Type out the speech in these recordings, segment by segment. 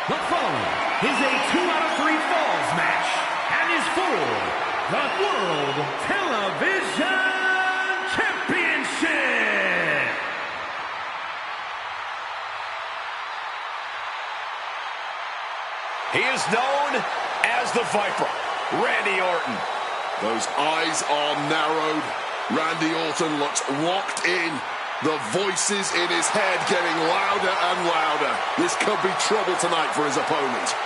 The following is a 2 out of 3 falls match and is for the World Television Championship. He is known as the Viper, Randy Orton. Those eyes are narrowed. Randy Orton looks locked in. The voices in his head getting louder and louder. This could be trouble tonight for his opponent.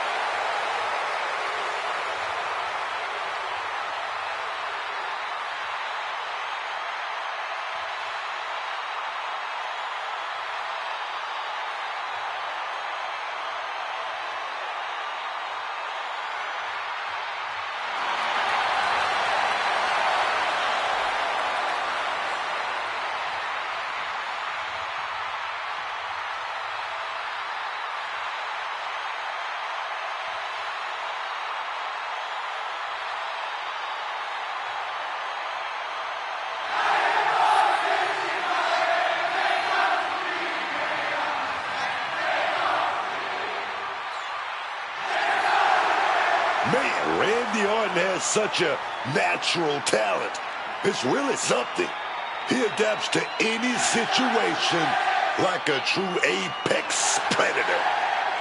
Man, Randy Orton has such a natural talent. It's really something. He adapts to any situation like a true apex predator.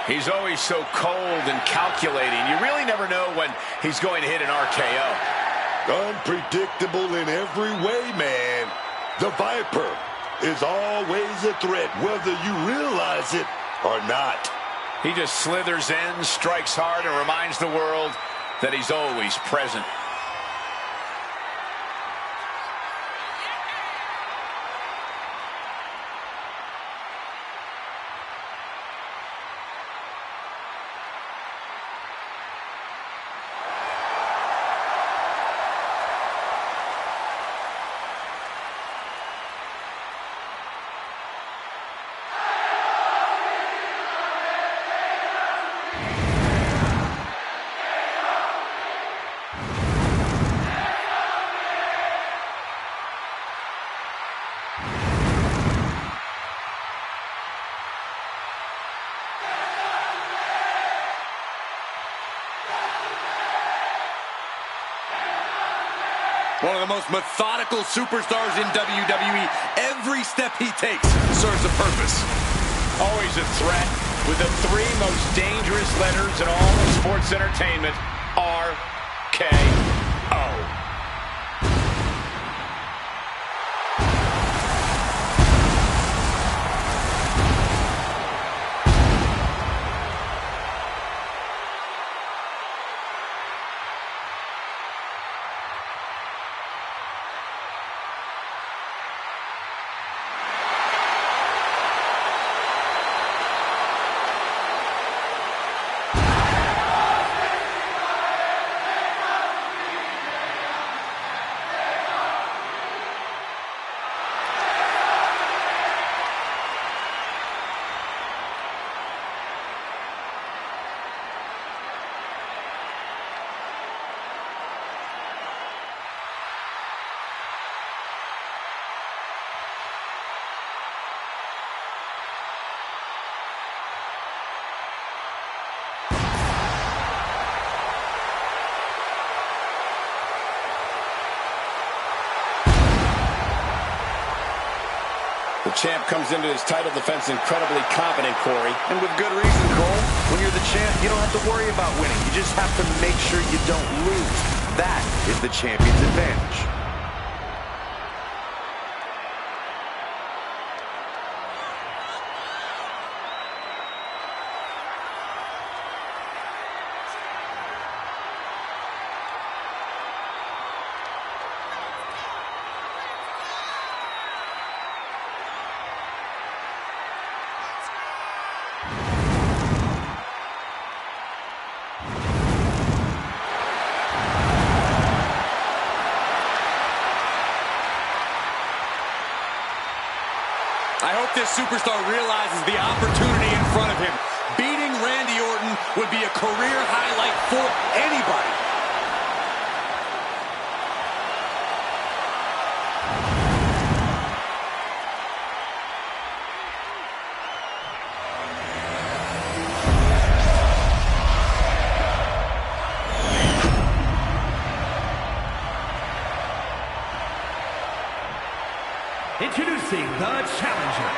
He's always so cold and calculating. You really never know when he's going to hit an RKO. Unpredictable in every way, man. The Viper is always a threat, whether you realize it or not. He just slithers in, strikes hard, and reminds the world that he's always present. One of the most methodical superstars in WWE. Every step he takes serves a purpose. Always a threat with the 3 most dangerous letters in all of sports entertainment, RKO. The champ comes into his title defense incredibly confident, Corey. And with good reason, Cole. When you're the champ, you don't have to worry about winning. You just have to make sure you don't lose. That is the champion's advantage. I hope this superstar realizes the opportunity in front of him. Beating Randy Orton would be a career highlight for anybody. Introducing the challenger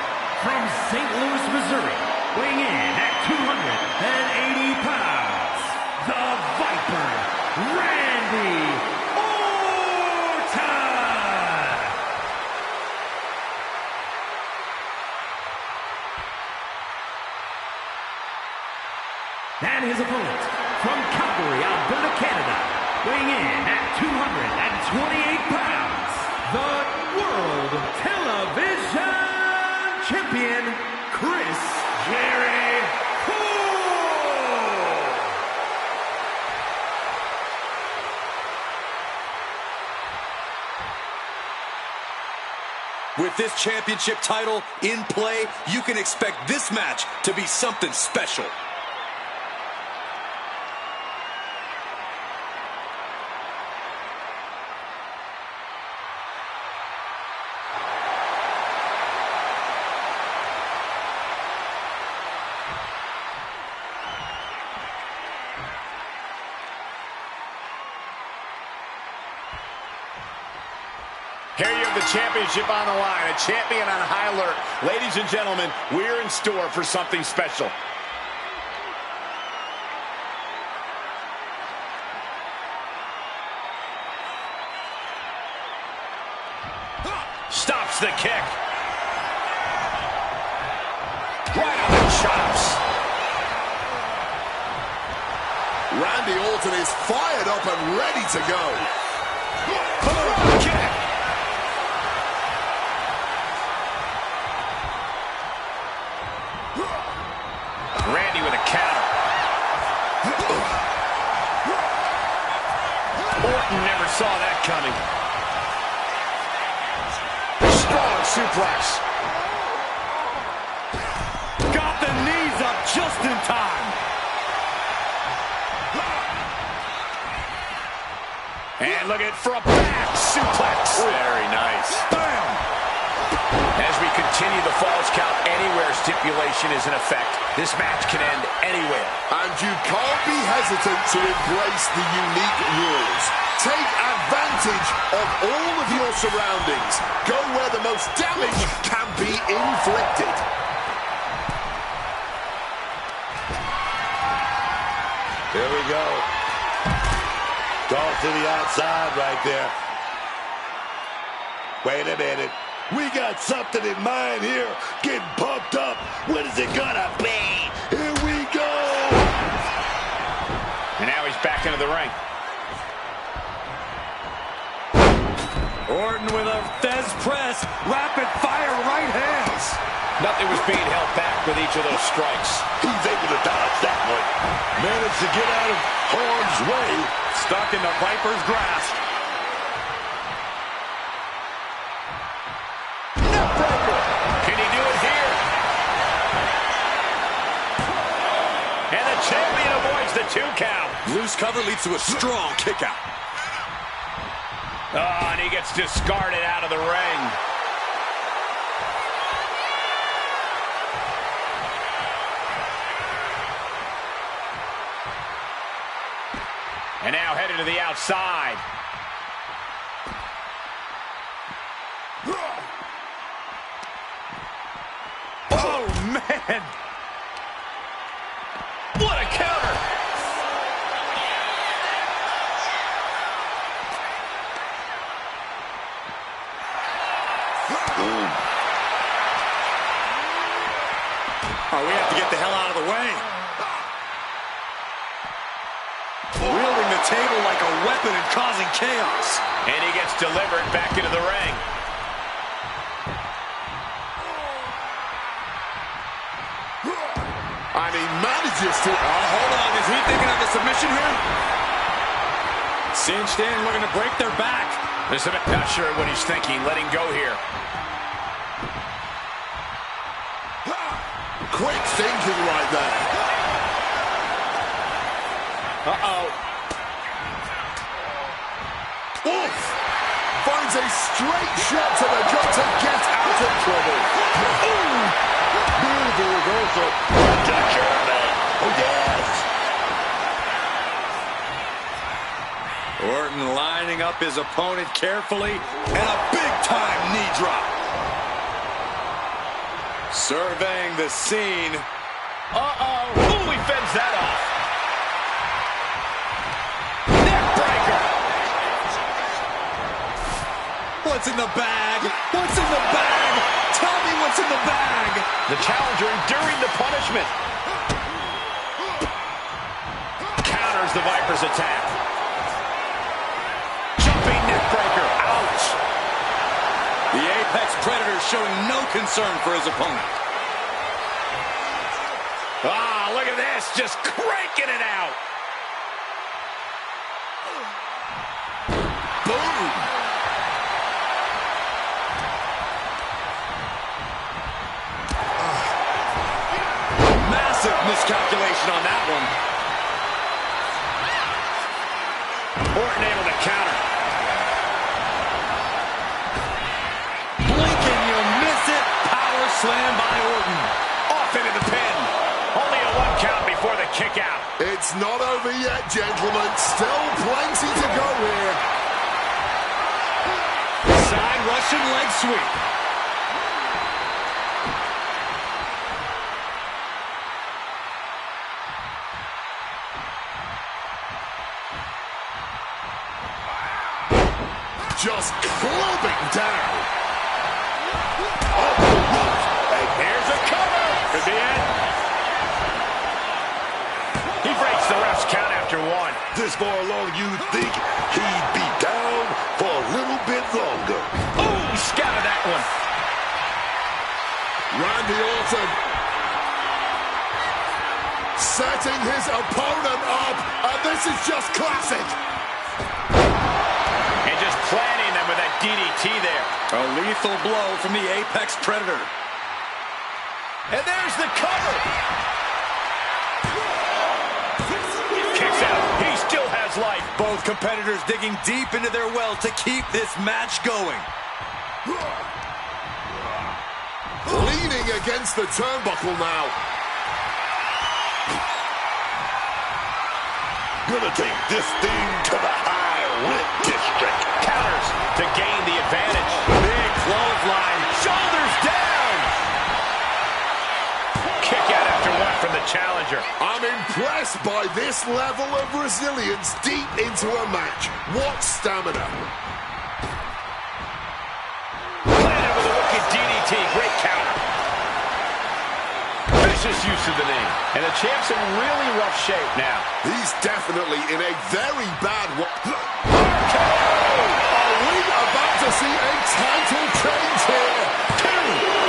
from St. Louis, Missouri, weighing in at 280 pounds, the Viper, Randy Orton! And his opponent from Calgary, Alberta, Canada, weighing in at 228 pounds, the World Television Champion, Chris Jericho! With this championship title in play, you can expect this match to be something special. Here you have the championship on the line, a champion on high alert. Ladies and gentlemen, we're in store for something special. Stops the kick. Right on the chops. Randy Orton is fired up and ready to go. Boom, kick. Randy with a counter. Orton never saw that coming. Strong suplex. Got the knees up just in time. And look at it for a back suplex. Very nice. Bam! As we continue the Falls Count Anywhere stipulation is in effect, this match can end anywhere. And you can't be hesitant to embrace the unique rules. Take advantage of all of your surroundings. Go where the most damage can be inflicted. Here we go. Toss to the outside right there. Wait a minute. We got something in mind here. Getting pumped up. What is it gonna be? Here we go. And now he's back into the ring. Orton with a Fez press. Rapid fire right hands. Nothing was being held back with each of those strikes. He's able to dodge that one. Managed to get out of harm's way. Stuck in the Viper's grasp. Neckbreaker. Can he do it here? And the champion avoids the 2 count. Loose cover leads to a strong kick out. Oh, and he gets discarded out of the ring. And now headed to the outside. Oh, man. What a counter. Oh, we have to get the hell out of the way. Wielding the table like a weapon and causing chaos. And he gets delivered back into the ring. And he manages to... Hold on, is he thinking of a submission here? Cinched in, looking to break their back. Not sure what he's thinking, letting go here. Quick thinking right there. Uh-oh. Oof! Finds a straight shot to the gut to get out of trouble. Ooh! Beautiful reversal. To German. Oh, yes. Orton lining up his opponent carefully, and a big-time knee drop. Surveying the scene. Uh-oh. Ooh, he fends that off. Neck breaker. What's in the bag? What's in the bag? Tell me what's in the bag. The challenger enduring the punishment. Counters the Viper's attack. Jumping neck breaker. Ouch. The Apex Predator showing no concern for his opponent. Ah, look at this. Just cranking it out. Boom! Massive miscalculation on that one. Orton able to counter. Blink and you miss it. Power slam by Orton. Off into the pin. Only a 1 count before the kick out. It's not over yet, gentlemen. Still plenty to go here. Side Russian leg sweep. Just clubbing down. Here's a cover. Could be it. He breaks the ref's count after 1. This far along, you'd think he'd be down for a little bit longer. Oh, he scouted that one. Randy Orton setting his opponent up, and this is just classic. And just planting them with that DDT there. A lethal blow from the Apex Predator. And there's the cover. Kicks out. He still has life. Both competitors digging deep into their well to keep this match going. Leaning against the turnbuckle now. Gonna take this thing to the high rip district. Counters to gain the advantage. Big clothesline. Shoulders down. Kick out after 1 from the challenger. I'm impressed by this level of resilience deep into a match. What stamina. Planted with a wicked DDT. Great counter. Vicious use of the knee. And the champ's in really rough shape now. He's definitely in a very bad way. Are we about to see a title change here?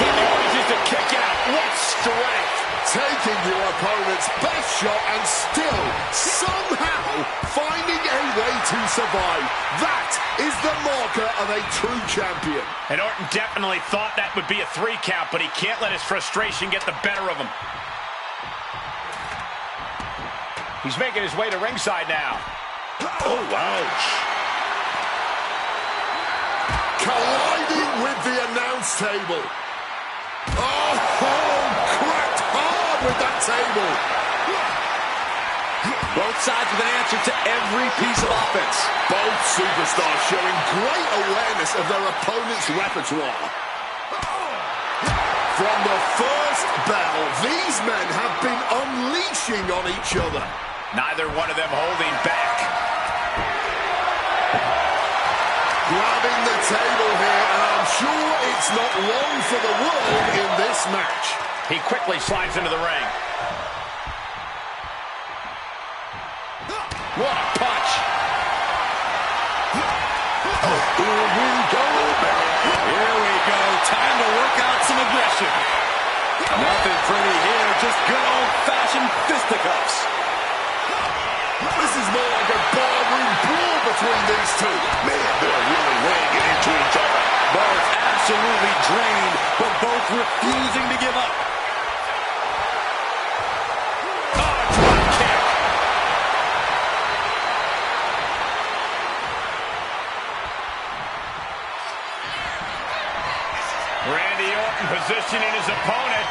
He manages to kick out. What strength. Taking your opponent's best shot and still somehow finding a way to survive. That is the marker of a true champion. And Orton definitely thought that would be a 3 count, but he can't let his frustration get the better of him. He's making his way to ringside now. Oh, ouch. Colliding with the announce table. Oh, cracked hard with that table. Both sides with an answer to every piece of offense. Both superstars showing great awareness of their opponent's repertoire. From the first bell, these men have been unleashing on each other. Neither one of them holding back. Grabbing the table here, and I'm sure it's not long for the world in this match. He quickly slides into the ring. What a punch. Here we go, man. Here we go. Time to work out some aggression. Nothing pretty here, just good old-fashioned fisticuffs. This is more like a barroom brawl between these two. Man, they're really weighing it into each other. Both absolutely drained, but both refusing to give up. Oh, drop kick. Randy Orton positioning his opponent.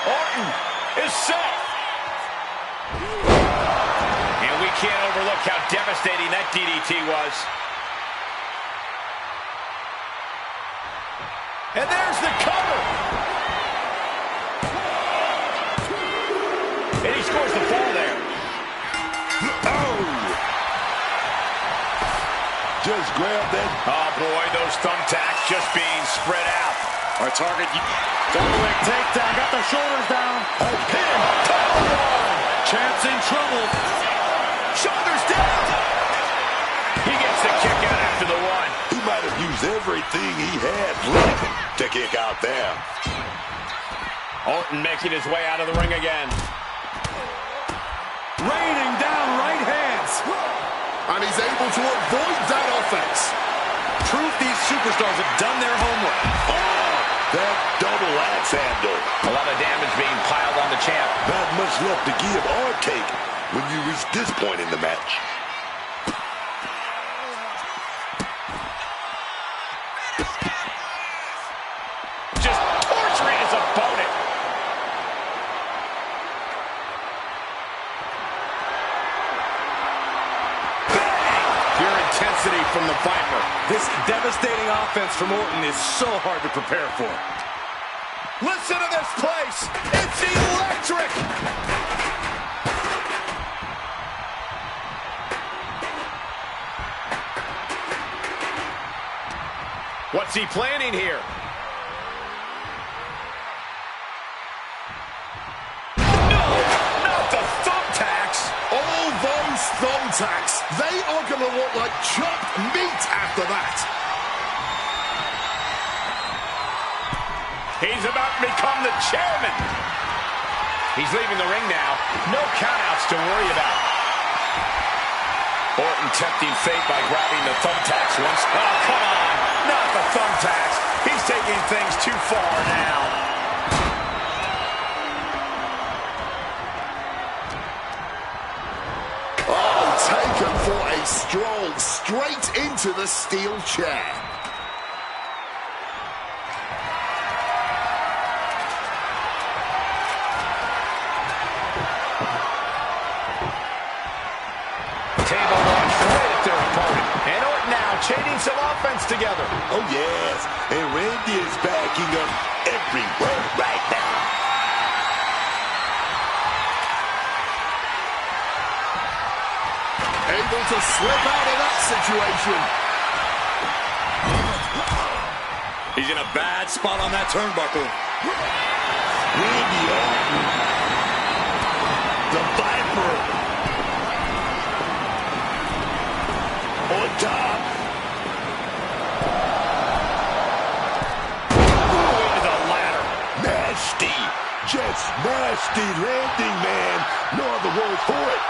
Orton is set. And we can't overlook how devastating that DDT was. And there's the cover. Just grab that. Oh, boy, those thumbtacks just being spread out. Our target. Double leg takedown. Got the shoulders down. Pin. Title one. Champ's in trouble. Shoulders down. He gets the kick out after the one. He might have used everything he had left to kick out there. Orton making his way out of the ring again. Raining down right hands. And he's able to avoid that offense. Proof these superstars have done their homework. Oh, that double axe handle. A lot of damage being piled on the champ. Not much left to give or take when you reach this point in the match. Just torturing his opponent. Pure intensity from the Viper. This devastating offense from Orton is so hard to prepare for. Listen to this place. It's electric. What's he planning here? No, not the thumbtacks. All those thumbtacks, they are going to look like chopped meat after that. He's about to become the chairman. He's leaving the ring now. No countouts to worry about. Orton tempting fate by grabbing the thumbtacks once. Oh, come on. Not the thumbtacks. He's taking things too far now. Oh, taken for a stroll straight into the steel chair. Table launched right at their opponent. And Orton now chaining some offense together. Oh, yes. And Randy is backing up every word right now. Able to slip out of that situation. He's in a bad spot on that turnbuckle. Randy Orton, the Viper, on top. Ooh, into the ladder. Nasty, just nasty landing, man. No other word for it.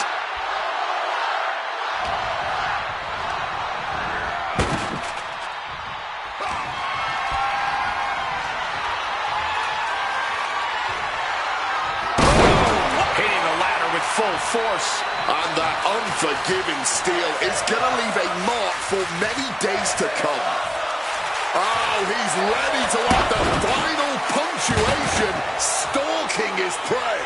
Hitting the ladder with full force. And that unforgiving steel is going to leave a mark for many days to come. Oh, he's ready to add the final punctuation, stalking his prey.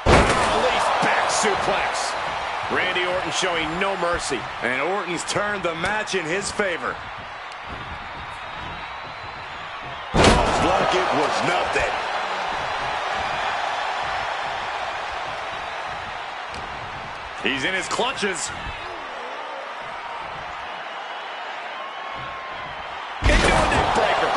Release back suplex. Randy Orton showing no mercy. And Orton's turned the match in his favor. Like it was nothing. He's in his clutches. Into a neck breaker.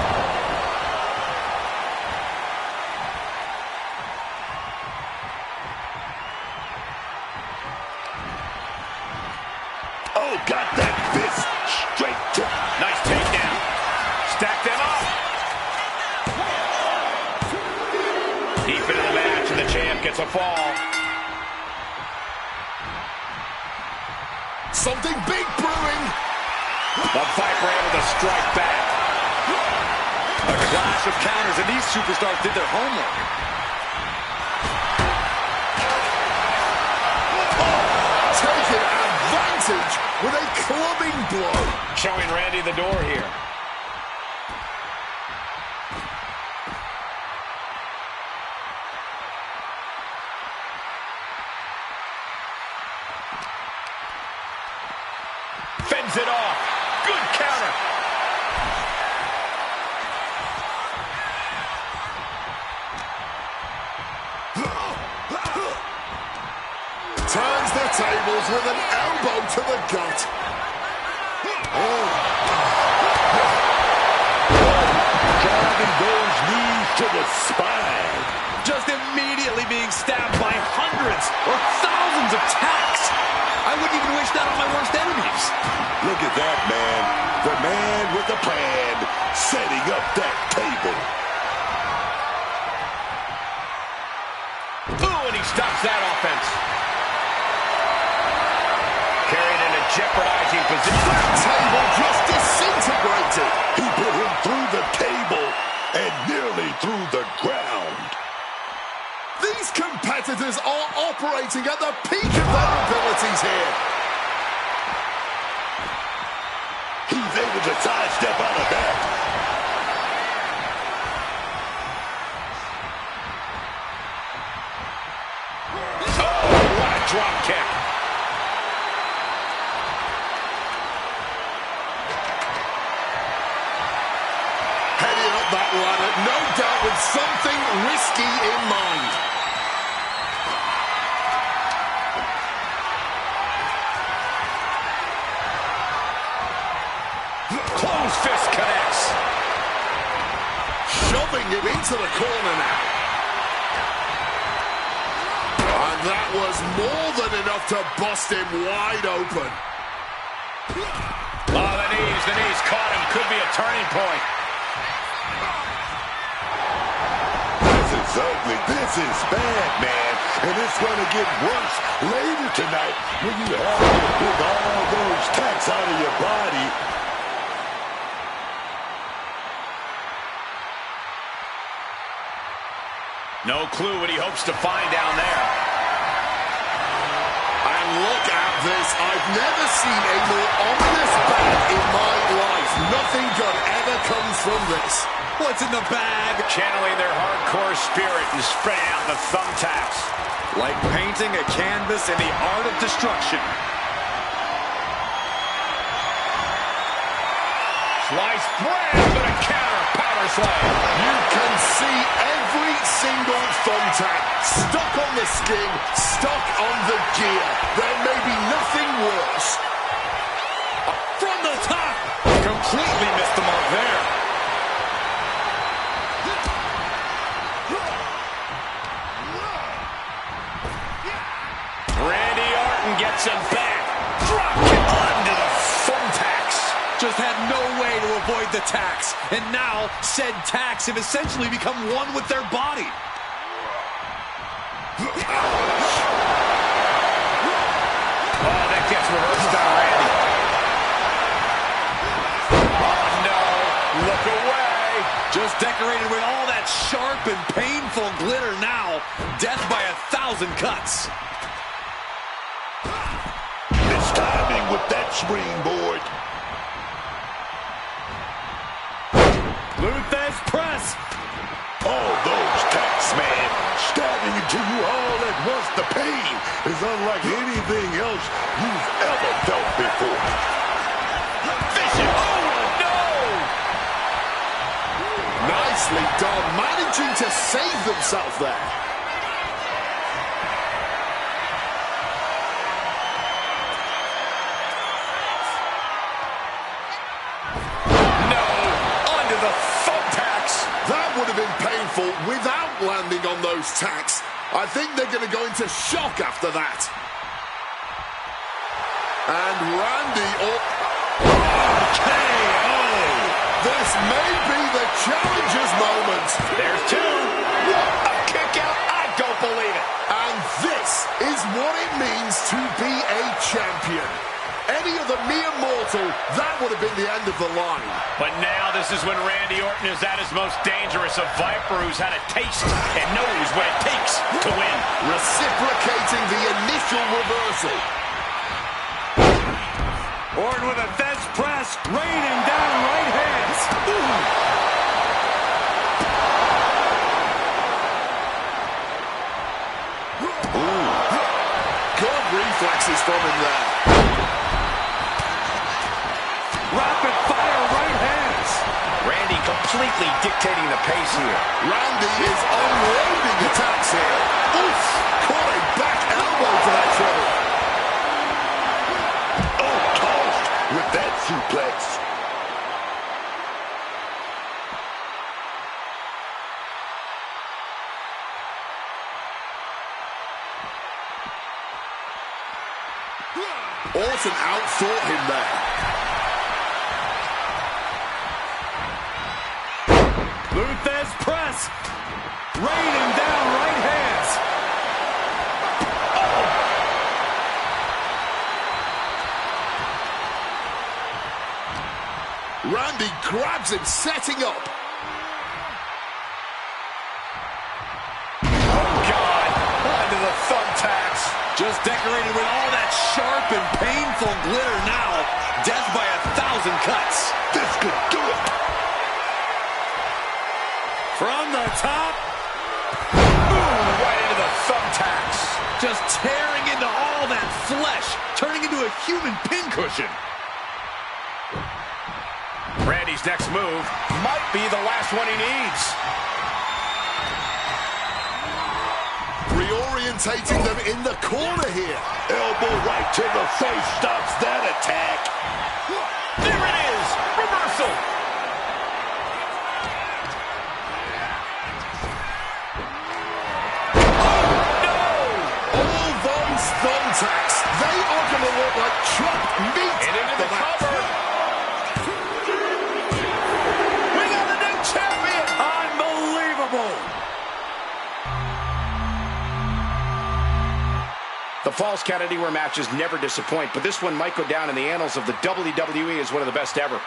Oh, got that fist straight to... Nice takedown. Stack them up. Deep into the match, and the champ gets a fall. Something big brewing. The Viper able to strike back. A clash of counters, and these superstars did their homework. Taking advantage with a clubbing blow. Showing Randy the door here. Fends it off. Good counter. the tables with an elbow to the gut. Driving those knees to the spine. Just immediately being stabbed by hundreds or thousands of tacks. I wouldn't even wish that on my worst enemies. Look at that, man. The man with a plan, setting up that table. Ooh, and he stops that offense. Carried in a jeopardizing position. That table just disintegrated. He put him through the table and nearly through the ground. These competitors are operating at the peak of their abilities here. He's able to sidestep out of that. Oh, what a drop kick. Heading up that ladder, no doubt with something risky in mind. Close fist connects. Shoving him into the corner now. And that was more than enough to bust him wide open. Oh, the knees caught him. Could be a turning point. This is ugly. This is bad, man. And it's going to get worse later tonight when you have to pick all those tacks out of your body. No clue what he hopes to find down there. And look at this. I've never seen a more ominous bag in my life. Nothing good ever comes from this. What's in the bag? Channeling their hardcore spirit and spreading out the thumbtacks. Like painting a canvas in the art of destruction. Sliced bread, but a counter power slam. You can see every single thumbtack stuck on the skin, stuck on the gear. There may be nothing worse. From the top. Completely missed the mark there. Randy Orton gets him back. Drop kick onto the thumbtacks. Just had no way to avoid the tacks. And now, said tacks have essentially become one with their body. Oh, that gets reversed on Randy. Oh, no. Look away. Just decorated with all that sharp and painful glitter now. Death by 1,000 cuts. This timing with that springboard. Luthez press. All those tacks, man, stabbing into you all at once. The pain is unlike anything else you've ever felt before. Vision. Oh, no. Nicely done, managing to save themselves there. That would have been painful without landing on those tacks. I think they're going to go into shock after that. And Randy KO. This may be the challenger's moment. There's two. A kick out. I don't believe it. And this is what it means to be a champion. Any other mere mortal, that would have been the end of the line. But now this is when Randy Orton is at his most dangerous, a Viper who's had a taste and knows what it takes to win. Reciprocating the initial reversal. Orton with a Thez press, raining down right hands. Good reflexes from him there. Rapid fire right hands. Randy completely dictating the pace here. Randy is unloading attacks here. Oof! Caught a back elbow for that trouble. Orton outthought him there. Luthez press. Raining down right hands. Randy grabs him, setting up. Oh, God. Onto the thumbtacks. Just decorated with all that sharp and painful glitter now. Death by 1,000 cuts. This could do it. From the top. Ooh, right into the thumbtacks. Just tearing into all that flesh. Turning into a human pincushion. Randy's next move might be the last one he needs. Reorientating them in the corner here. Elbow right to the face stops that attack. There it is. Reversal. All those thumbtacks, they are going to look like trapped meat. And into the cover. We got the new champion. Unbelievable. The Falls Count Anywhere matches never disappoint, but this one might go down in the annals of the WWE as one of the best ever.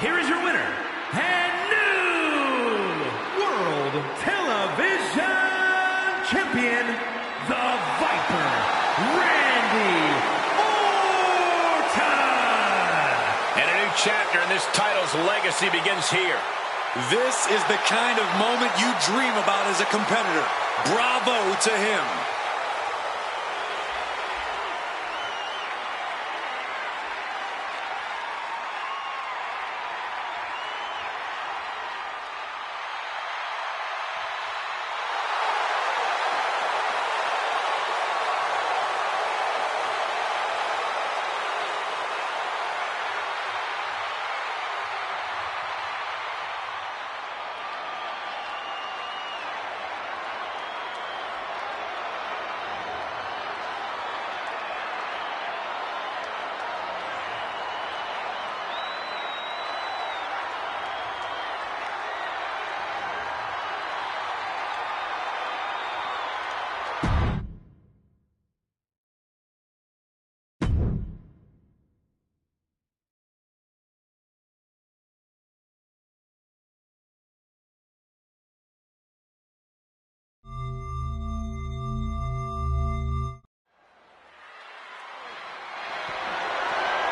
Here is your winner, and new World Television Champion, the Viper, Randy Orton! And a new chapter in this title's legacy begins here. This is the kind of moment you dream about as a competitor. Bravo to him.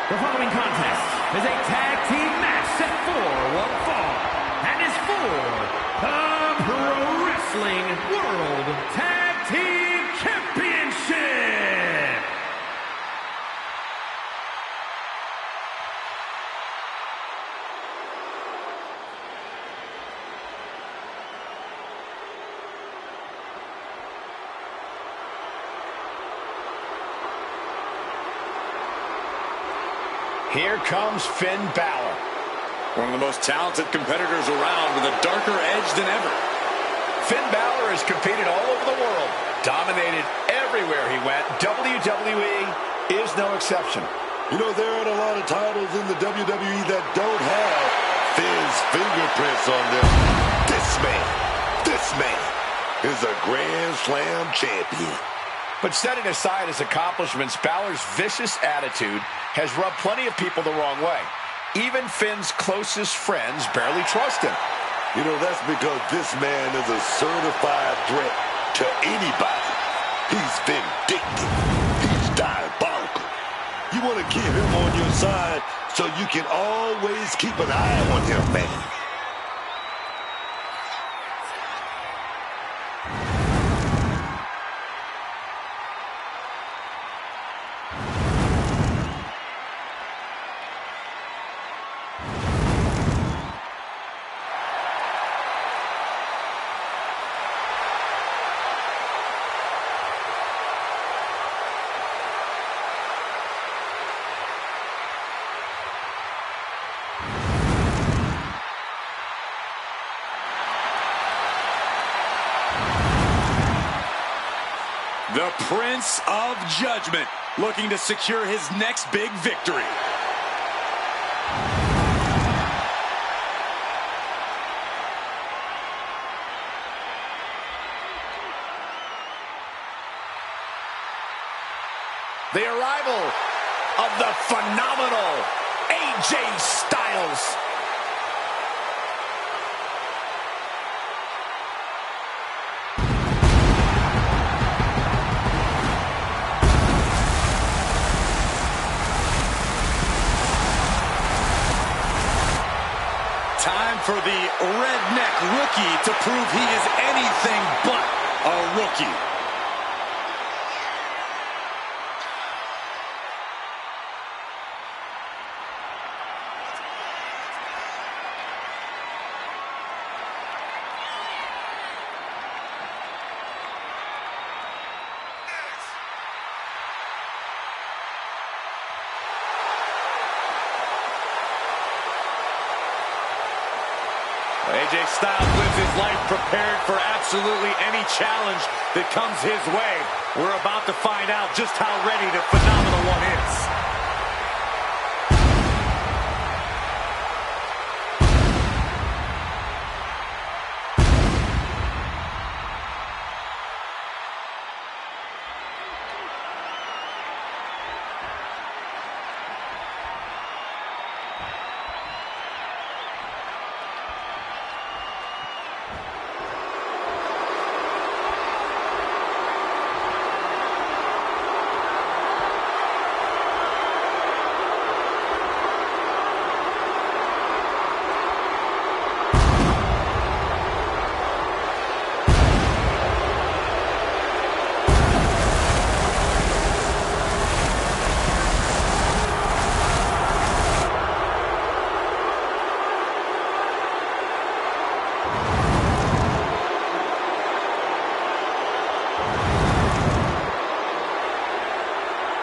The following contest is a tag team match set for one fall and is for the Pro Wrestling World Tag Team Championship. Here comes Finn Balor. One of the most talented competitors around with a darker edge than ever. Finn Balor has competed all over the world, dominated everywhere he went. WWE is no exception. You know, there aren't a lot of titles in the WWE that don't have Finn's fingerprints on them. This man is a Grand Slam champion. But setting aside his accomplishments, Balor's vicious attitude has rubbed plenty of people the wrong way. Even Finn's closest friends barely trust him. You know, that's because this man is a certified threat to anybody. He's vindictive. He's diabolical. You want to keep him on your side, so you can always keep an eye on him, man. The Prince of Judgment, looking to secure his next big victory. The arrival of the phenomenal AJ Styles. Time for the redneck rookie to prove he is anything but a rookie. AJ Styles lives his life prepared for absolutely any challenge that comes his way. We're about to find out just how ready the phenomenal one is.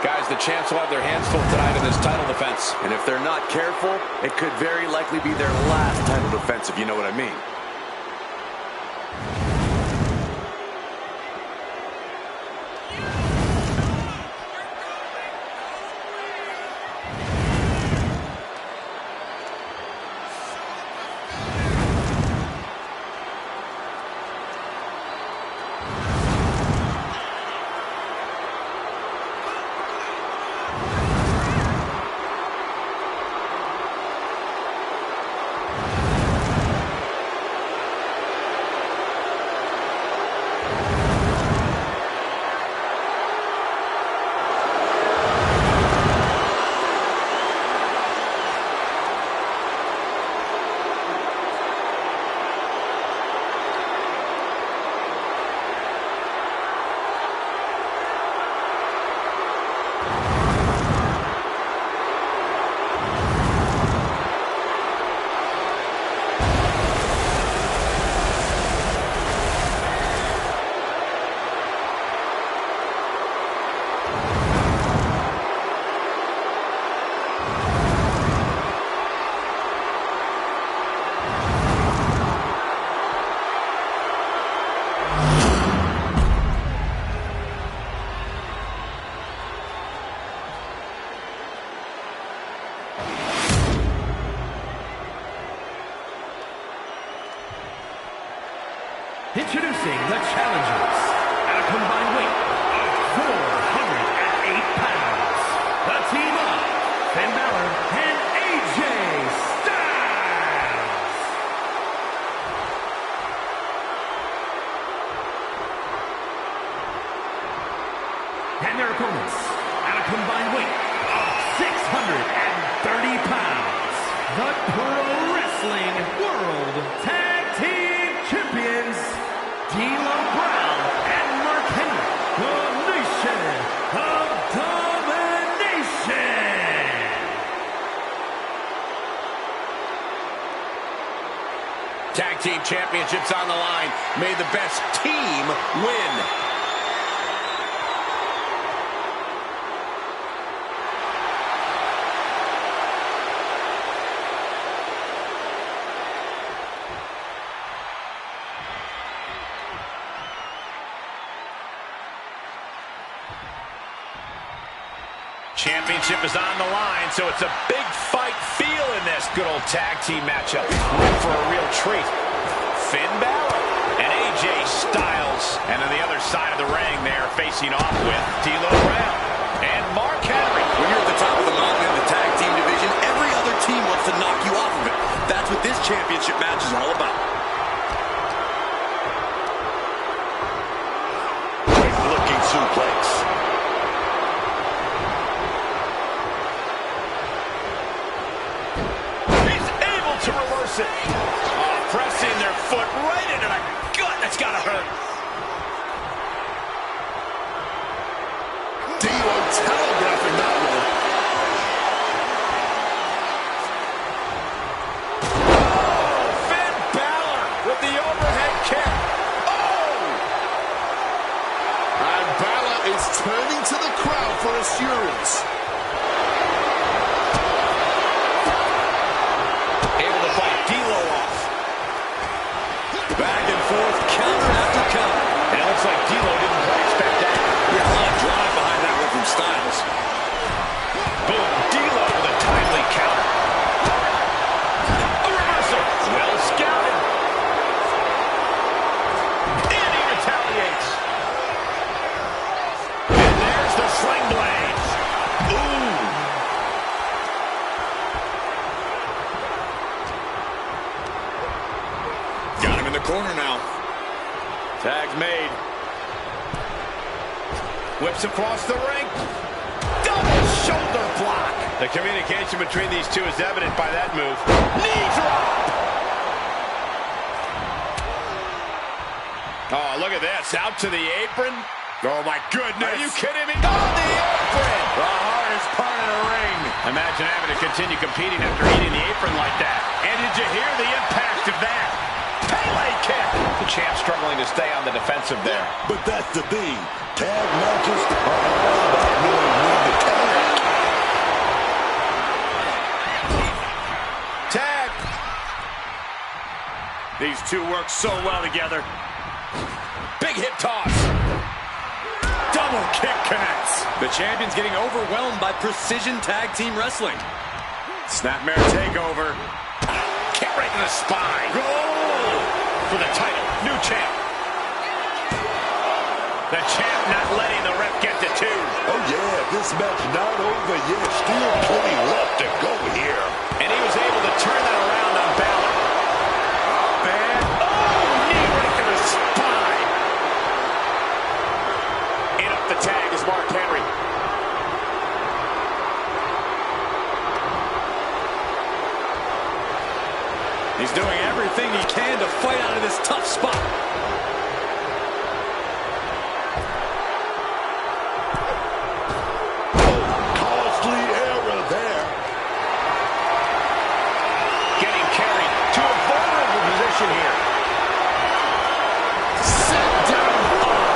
Guys, the champs will have their hands full tonight in this title defense. And if they're not careful, it could very likely be their last title defense, if you know what I mean. Introducing the challengers at a combined weight of 408 pounds. The team of Finn Balor and AJ Styles. And their opponents at a combined weight of 630 pounds. the Pro Wrestling World Tag Team Champions, D'Lo Brown and Mark Henry, the Nation of Domination. Tag Team Championships on the line. May the best team win. Championship is on the line, so it's a big fight feel in this good old tag team matchup. Look for a real treat. Finn Balor and AJ Styles. And on the other side of the ring, they're facing off with D'Lo Brown and Mark Henry. When you're at the top of the mountain in the tag team division, every other team wants to knock you off of it. That's what this championship match is all about. Great looking suplex. To reverse it. Oh, pressing their foot right into the gut. That's gotta hurt. D'Lo telegraphing that one. Oh, Finn Balor with the overhead kick. Oh! And Balor is turning to the crowd for assurance. D'Lo off. Back and forth, counter after counter. And it looks like D'Lo didn't quite expect that. There's a lot of drive behind that one from Styles. Boom, D'Lo with a timely counter. A reversal. Well scouted. And he retaliates. And there's the sling blade. Ooh. Got him in the corner now. Tag's made. Whips across the ring. Double shoulder block. The communication between these two is evident by that move. Knee drop. Oh, look at this. Out to the apron. Oh, my goodness. Are you kidding me? On the apron. The hardest part of the ring. Imagine having to continue competing after eating the apron like that. And did you hear the impact of that? Pele kick. The champ struggling to stay on the defensive there. But that's the thing. Tag matches are all about knowing when to tag. Tag. These two work so well together. Big hip toss. Double kick connects. The champion's getting overwhelmed by precision tag team wrestling. Snapmare takeover. Kick right to the spine. Goal for the title. New champ. The champ not letting the ref get to two. Oh yeah, this match not over yet. Still plenty left to go here. And he was able to turn that around on Balor. Bad. Oh, knee right to the spine. In up the tag is Mark Henry. He's doing everything he can to fight out of this tough spot. Costly error there. Getting carried to a vulnerable position here. Sit down hard.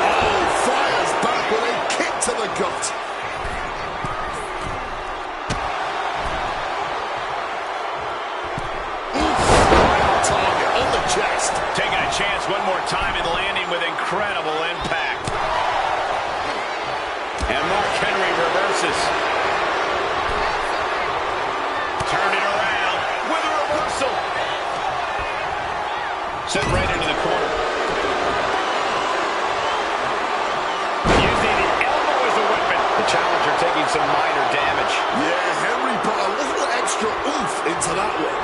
Oh, fires back with a kick to the gut. Target on the chest. Taking a chance one more time and landing with incredible impact. And Mark Henry reverses. Turned it around with a reversal. Sent right into the corner. Using the elbow as a weapon. The challenger taking some minor damage. Yeah, Henry put a little extra oomph into that one.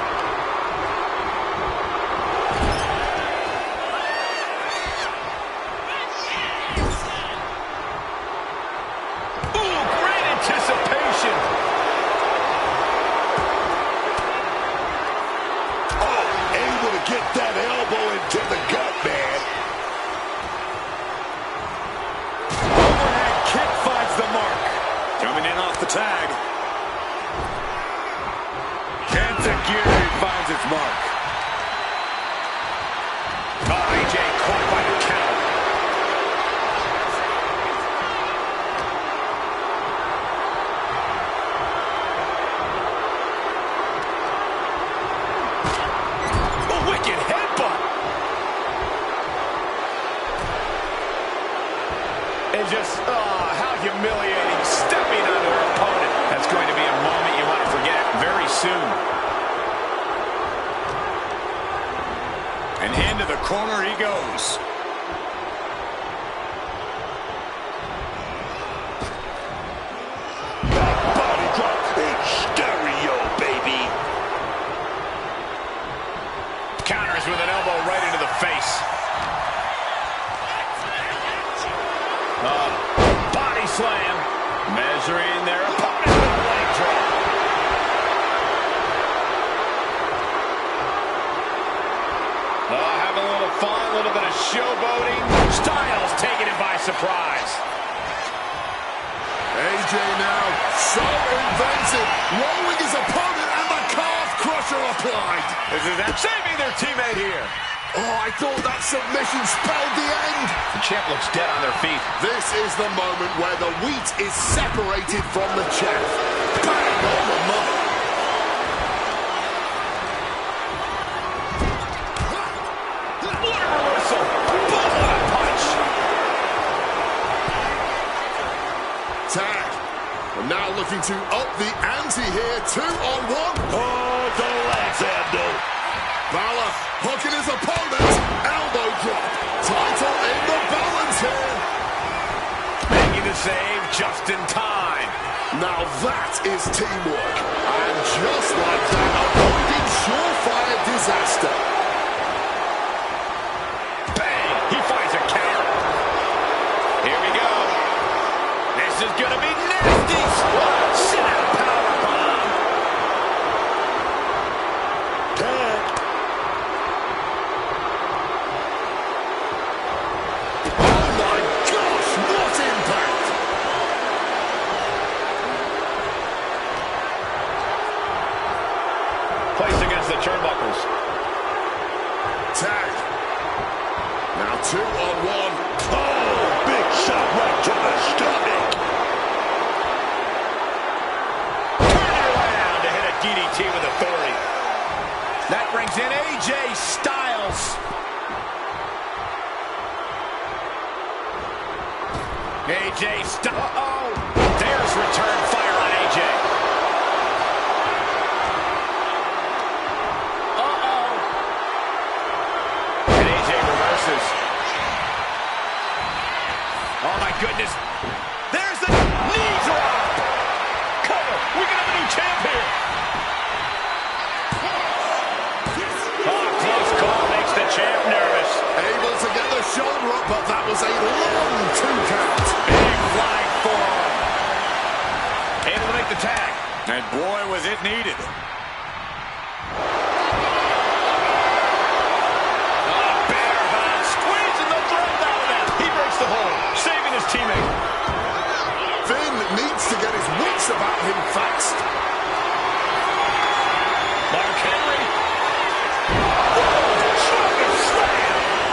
mark. Oh, AJ caught by the count. A wicked headbutt. And just, how humiliating, stepping on their opponent. That's going to be a moment you want to forget very soon. And into the corner he goes. Body drop in stereo, baby. Counters with an elbow right into the face. Body slam. Measuring their opponent with a leg drop. Having a little fun, a little bit of showboating. Styles taking it by surprise. AJ now so inventive, rolling his opponent and the calf crusher applied. This is them saving their teammate here. Oh, I thought that submission spelled the end. The champ looks dead on their feet. This is the moment where the wheat is separated from the chaff. Bang on the money. What a reversal. Boom, what a punch. Tag. We're now looking to up the ante here. 2-on-1. Oh, the legs handle. Balor hooking his opponent. Elbow drop. Title in the balance here. Making the save just in time. Now that is teamwork. And just like that, avoiding surefire disaster. Bang! He finds a counter. Here we go. This is going to be nasty. Sit out powerbomb. Tag. Oh my gosh, what impact! Placed against the turnbuckles. Tag. Now 2-on-1. Oh, big shot right to the stomach. Turn it around to hit a DDT with authority. That brings in AJ Styles. AJ Styles. Uh-oh. There's return fire on AJ. Uh-oh. And AJ reverses. Oh, my goodness. There's the knee drop. Cover. We can have a new champ here. Oh, close call makes the champ nervous. Able to get the shoulder up, but that was a long 2 count. Big flying forearm. Able to make the tag. And boy, was it needed. Bearbound, squeezing the breath out of that. He breaks the hold, saving his teammate. Finn needs to get his wits about him fast. Mark Henry.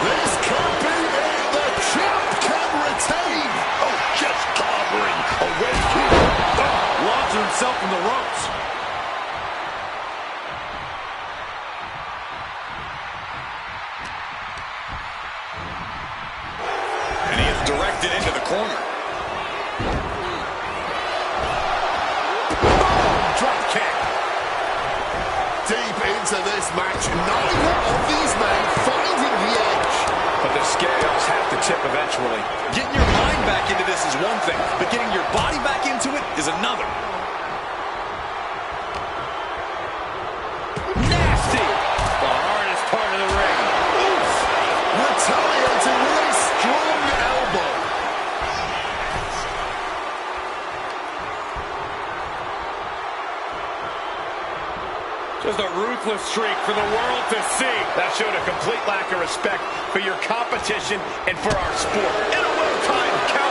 This could be it. The champ can retain. Oh, just clobbering away here. Oh, Launching himself from the ropes. And he is directed into the corner. Drop kick. Deep into this match, neither of these men finding the edge. But the scales have to tip eventually. Getting your mind back into this is one thing, but getting your body back into it is another. Nasty. The hardest part of the ring. Oof. Retaliating with a strong elbow. Just a ruthless streak for the world to see. That showed a complete lack of respect for your competition and for our sport. And a well-timed counter.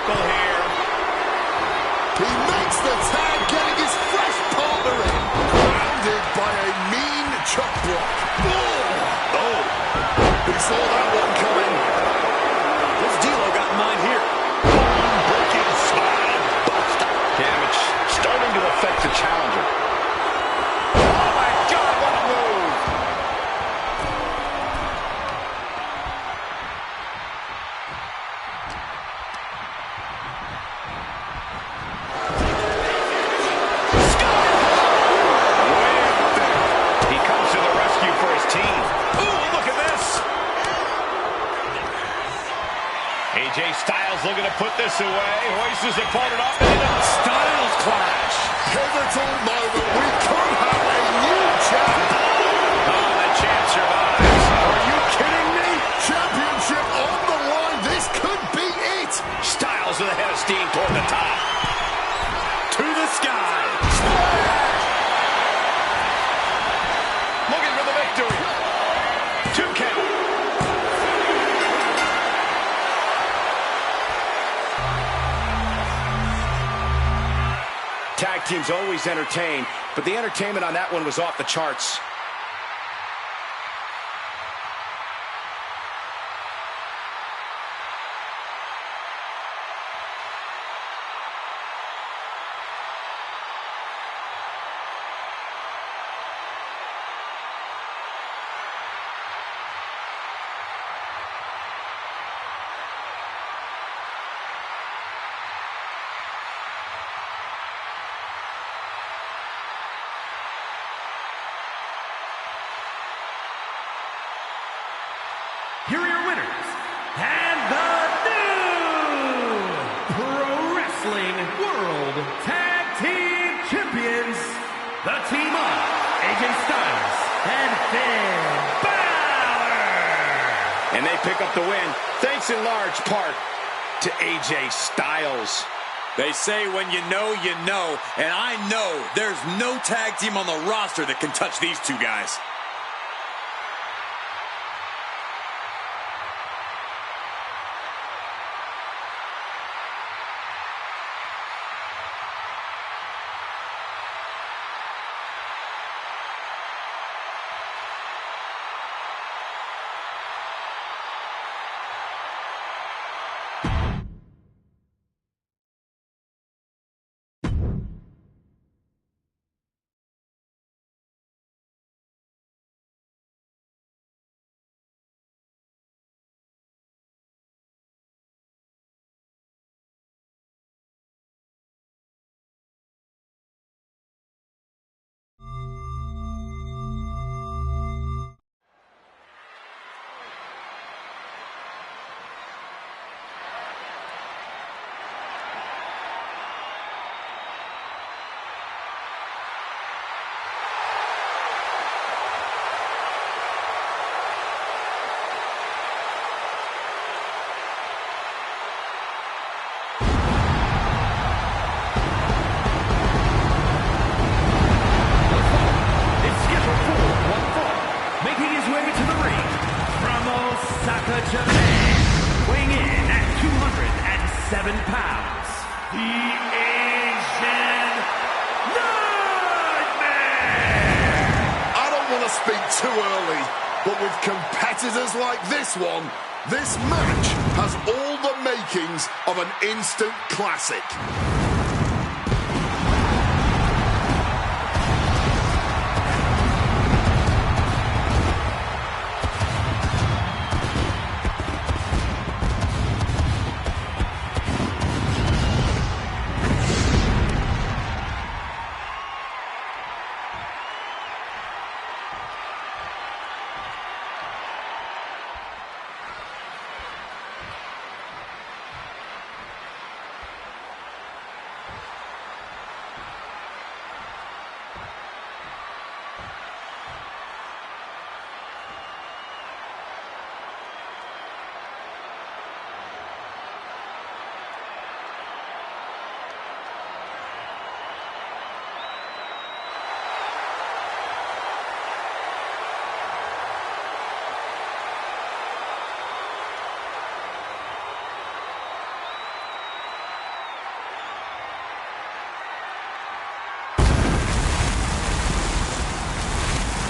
buckle here. He makes the tag, getting his fresh partner in. Grounded by a mean chop block. Oh! He saw that one coming. This D'Lo got mine here. Breaking spine buster. Damage starting to affect the challenger. Oh my God, what a move! He comes to the rescue for his team. Ooh, look at this. AJ Styles looking to put this away. Hoists his opponent up and into the Styles clash. Pivotal moment. We could have a new champ. Oh, the champ survives. Are you kidding me? Championship on the line. This could be it. Styles with a head of steam toward the top. To the sky. Looking for the victory. 2 count. Tag teams always entertain, but the entertainment on that one was off the charts. Here are your winners, and the new Pro Wrestling World Tag Team Champions, the team of AJ Styles and Finn Balor. And they pick up the win, thanks in large part to AJ Styles. They say when you know, and I know there's no tag team on the roster that can touch these two guys. Japan, weighing in at 207 pounds, the Asian Nightmare! I don't want to speak too early, but with competitors like this one, this match has all the makings of an instant classic.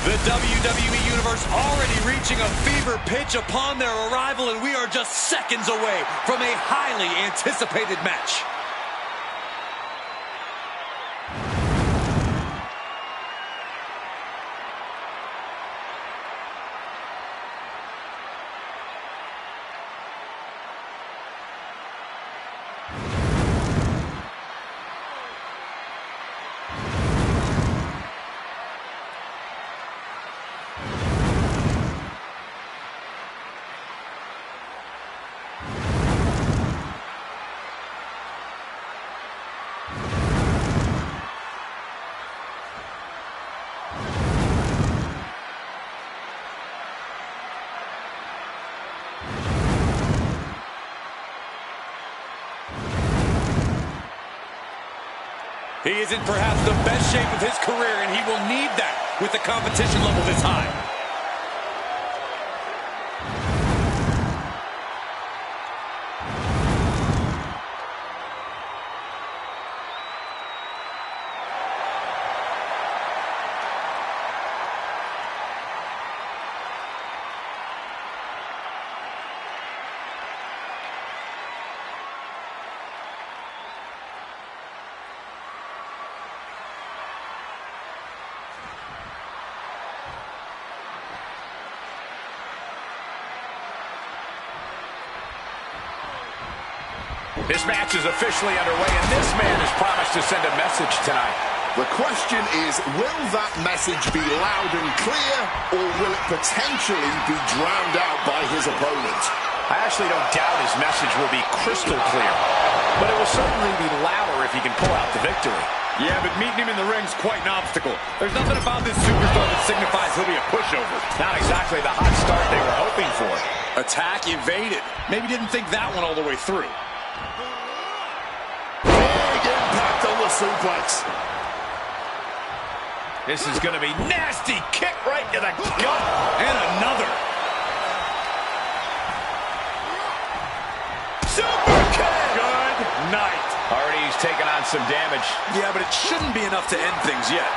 The WWE Universe already reaching a fever pitch upon their arrival, and we are just seconds away from a highly anticipated match. He is in perhaps the best shape of his career, and he will need that with the competition level this high. This match is officially underway, and this man has promised to send a message tonight. The question is, will that message be loud and clear, or will it potentially be drowned out by his opponent? I actually don't doubt his message will be crystal clear, but it will certainly be louder if he can pull out the victory. Yeah, but meeting him in the ring's quite an obstacle. There's nothing about this superstar that signifies he'll be a pushover. Not exactly the hot start they were hoping for. Attack evaded. Maybe didn't think that one all the way through. Big impact on the suplex. This is going to be nasty. Kick right to the gut. And another. Super kick. Good night. Already he's taken on some damage. Yeah, but it shouldn't be enough to end things yet.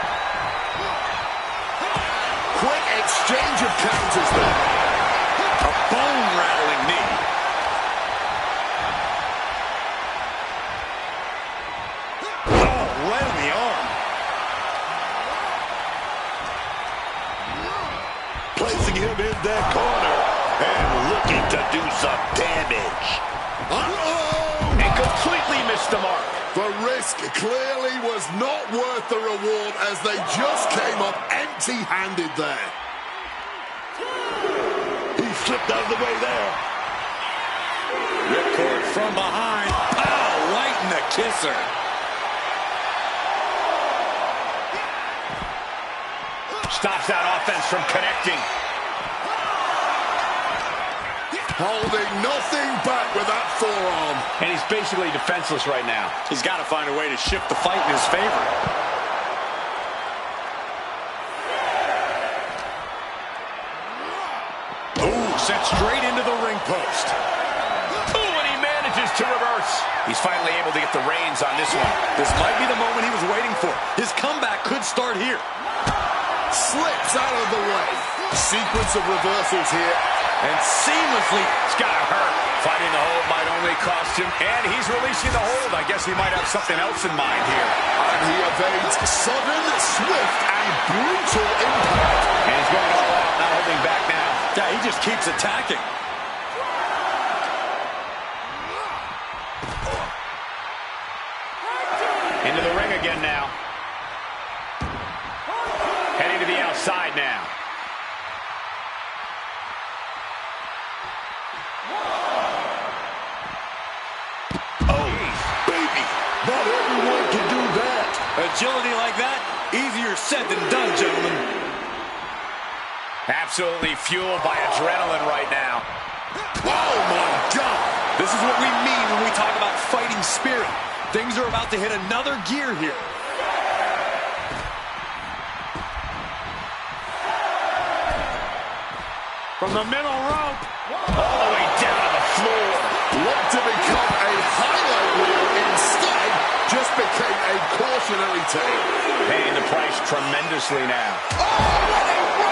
Quick exchange of counters there. A bone-rattling knee. Oh, right on the arm. Placing him in that corner and looking to do some damage. Uh-oh! And completely missed the mark. The risk clearly was not worth the reward as they just came up empty-handed there. He slipped out of the way there. Ripcord from behind. Pow, right in the kisser. Stops that offense from connecting. Holding nothing back with that forearm. And he's basically defenseless right now. He's got to find a way to shift the fight in his favor. Ooh, sent straight into the ring post. Ooh, and he manages to reverse. He's finally able to get the reins on this one. This might be the moment he was waiting for. His comeback could start here. Slips out of the way. Sequence of reversals here. And seamlessly, It's gotta hurt. Fighting the hold might only cost him. And he's releasing the hold. I guess he might have something else in mind here. And he evades sudden, swift, and brutal impact. And he's going all out, not holding back now. yeah, he just keeps attacking. Into the ring again now. Heading to the outside now. Not everyone can do that. Agility like that, easier said than done, gentlemen. Absolutely fueled by adrenaline right now. Oh, my God. This is what we mean when we talk about fighting spirit. Things are about to hit another gear here. From the middle rope. All the way down to the floor. What to become a highlight reel instead just became a cautionary tale. Paying the price tremendously now. Oh, what a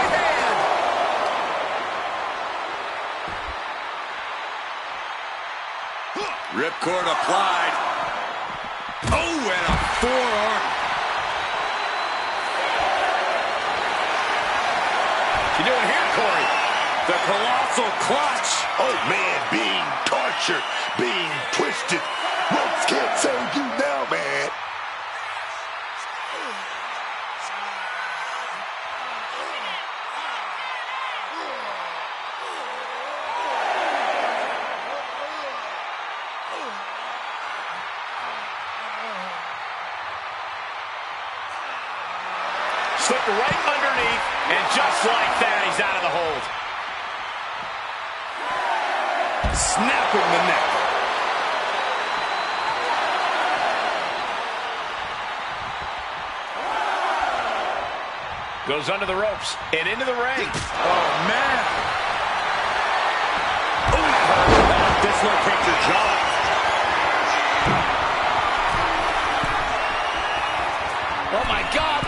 Ripcord applied. Oh, and a forearm. You doing here, Corey? The colossal clutch. Oh, man, being tortured, being twisted. Ropes can't save you now, man. Slipped right underneath, and just like that, he's out of the hold. Snapping the neck. Goes under the ropes and into the ring. Oh, man. Oh, that'll dislocate your jaw. Oh, my God.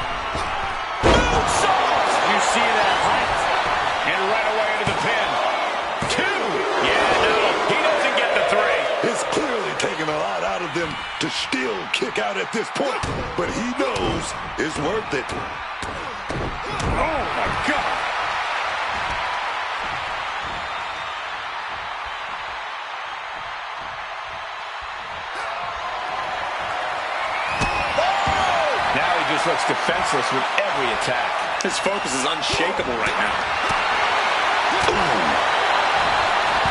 Moonsault! You see that height? And right away into the pin. 2. Yeah, no, he doesn't get the 3. It's clearly taking a lot out of them to still kick out at this point, but he knows it's worth it. Oh, my God. Now he just looks defenseless with every attack. His focus is unshakable right now.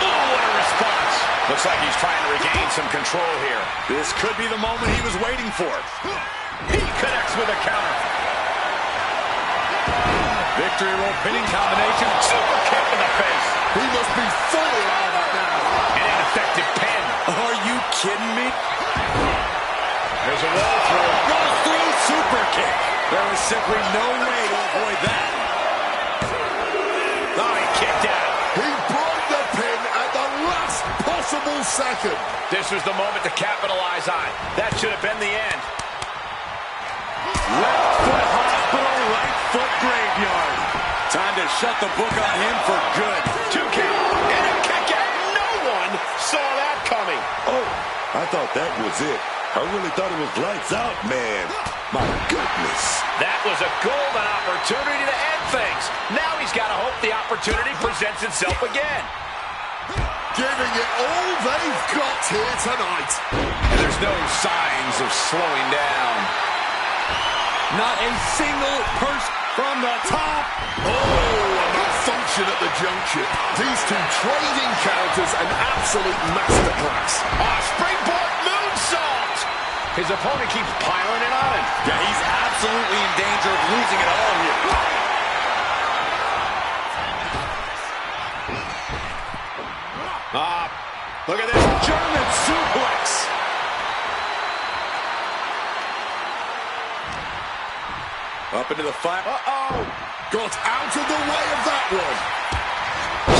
Oh, what a response. Looks like he's trying to regain some control here. This could be the moment he was waiting for. He connects with a counter. Victory roll pinning combination. Super kick in the face. He must be fully out of it now. An ineffective pin. Are you kidding me? There's a roll through. Goes through, super kick. There is simply no way to avoid that. Oh, he kicked out. He broke the pin at the last possible second. This was the moment to capitalize on. That should have been the end. Left foot hospital, right foot graveyard. Time to shut the book on him for good. 2 count and a kick out. No one saw that coming. Oh, I thought that was it. I really thought it was lights out, man. My goodness. That was a golden opportunity to end things. Now he's got to hope the opportunity presents itself again. Giving it all they've got here tonight. And there's no signs of slowing down. Not a single person from the top. Oh, a malfunction at the junction. These two trading counters, an absolute masterclass. Springboard moonsault. His opponent keeps piling it on him. Yeah, he's absolutely in danger of losing it all here. Look at this. German suplex. Up into the fight. Uh-oh. Got out of the way of that one.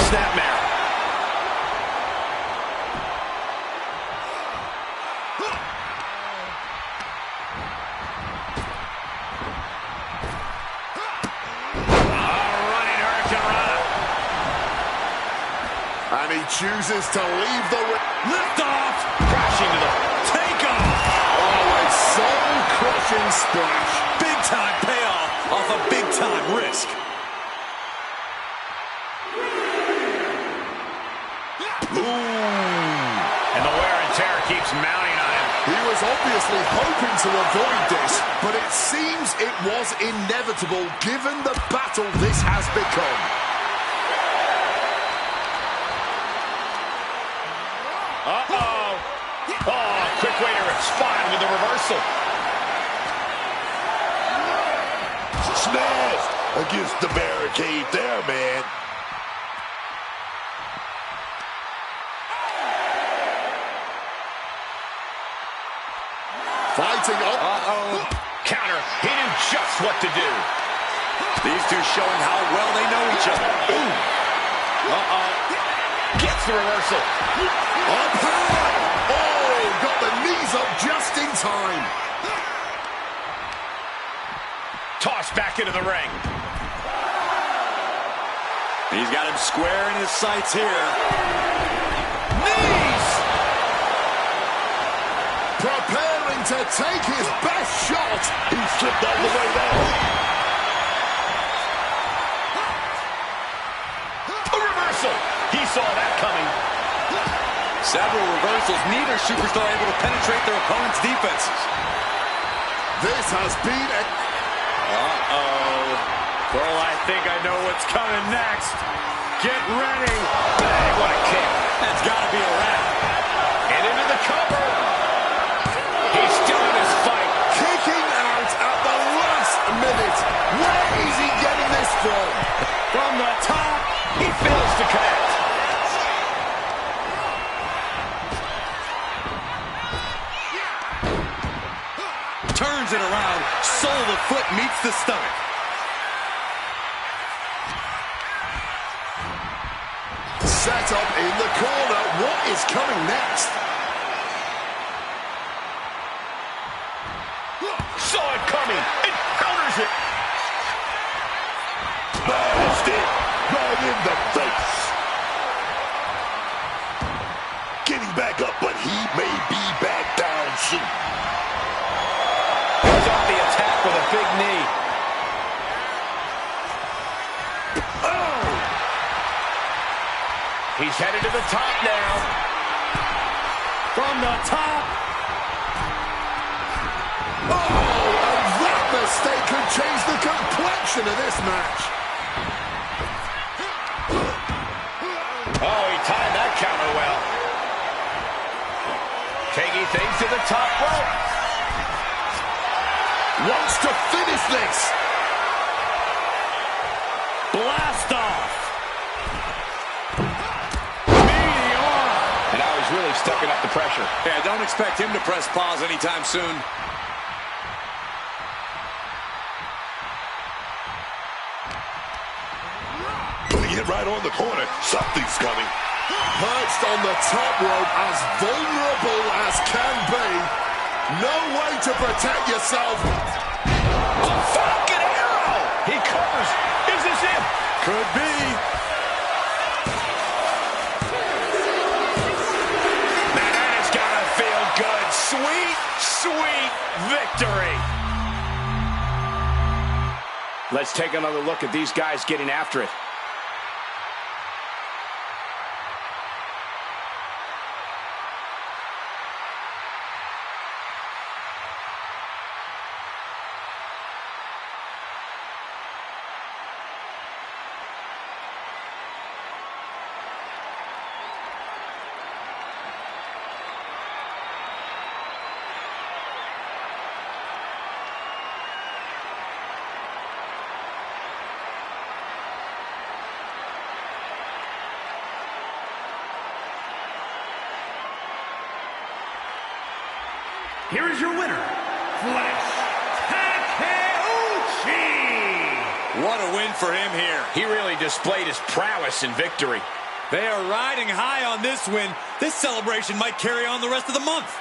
Snapmare. Running Hurricane Rana. And he chooses to leave the ring. Lift off. Crashing to the Take off. Oh, a soul-crushing splash. Big time payoff off a big time risk. And the wear and tear keeps mounting on him. He was obviously hoping to avoid this, but it seems it was inevitable given the battle this has become. Uh-oh. Oh, quick way to respond with the reversal. Smashed against the barricade there, man. Fighting up. Uh-oh. Counter. He knew just what to do. These two showing how well they know each other. Ooh. Uh-oh. Gets the reversal. Up high. Oh, got the knees up just in time. Tossed back into the ring. He's got him square in his sights here. Knees! going to take his best shot. He slipped all the way down. A reversal. He saw that coming. Several reversals. Neither superstar able to penetrate their opponent's defenses. This has been a... Cole, I think I know what's coming next. Get ready. Hey, what a kick. That's got to be a wrap. And into the cover. He's still in his fight. Kicking out at the last minute. Where is he getting this from? From the top. He fails to connect. Turns it around. Sole of the foot meets the stomach. Set up in the corner. What is coming next? Saw it coming. It counters it. Blasted right in the face. Getting back up, but he may be back down soon. He's off the attack with a big knee. Oh! He's headed to the top now. From the top. Oh, and that mistake could change the complexion of this match. Oh, he timed that counter well. Taking things to the top rope. Wants to finish this. Blast off. And now he's really stepping up the pressure. Yeah, don't expect him to press pause anytime soon. Putting it right on the corner. Something's coming. Perched on the top rope, as vulnerable as can be. No way to protect yourself. Falcon arrow! He covers. Is this it? Could be. Man, that has got to feel good. Sweet, sweet victory. Let's take another look at these guys getting after it. Here is your winner, Flash Takeuchi. What a win for him here. He really displayed his prowess in victory. They are riding high on this win. This celebration might carry on the rest of the month.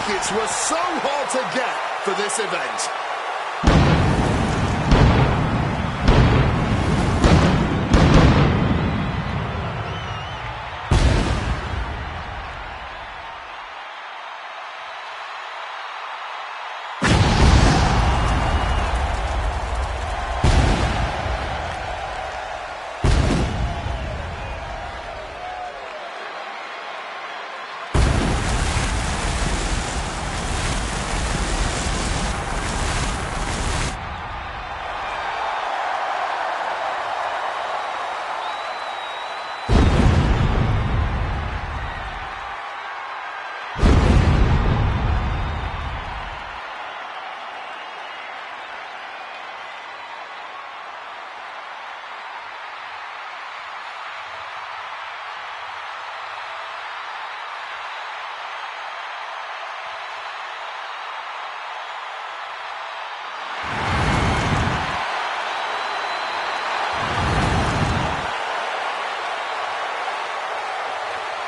tickets were so hard to get for this event.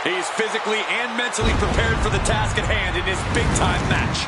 He's physically and mentally prepared for the task at hand in his big-time match.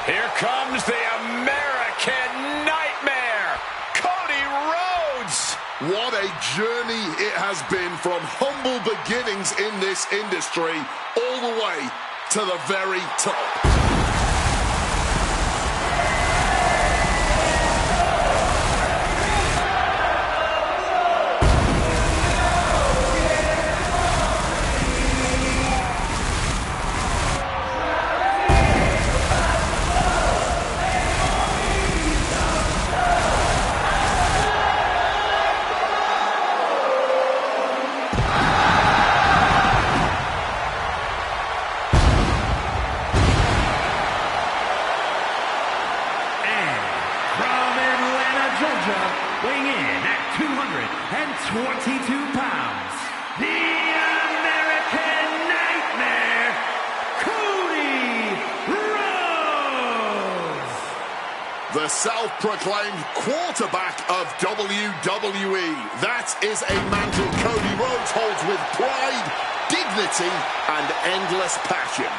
Here comes the American Nightmare, Cody Rhodes. What a journey it has been from humble beginnings in this industry all the way to the very top. Weighing in at 222 pounds, the American Nightmare, Cody Rhodes. The self-proclaimed quarterback of WWE. That is a mantle Cody Rhodes holds with pride, dignity, and endless passion.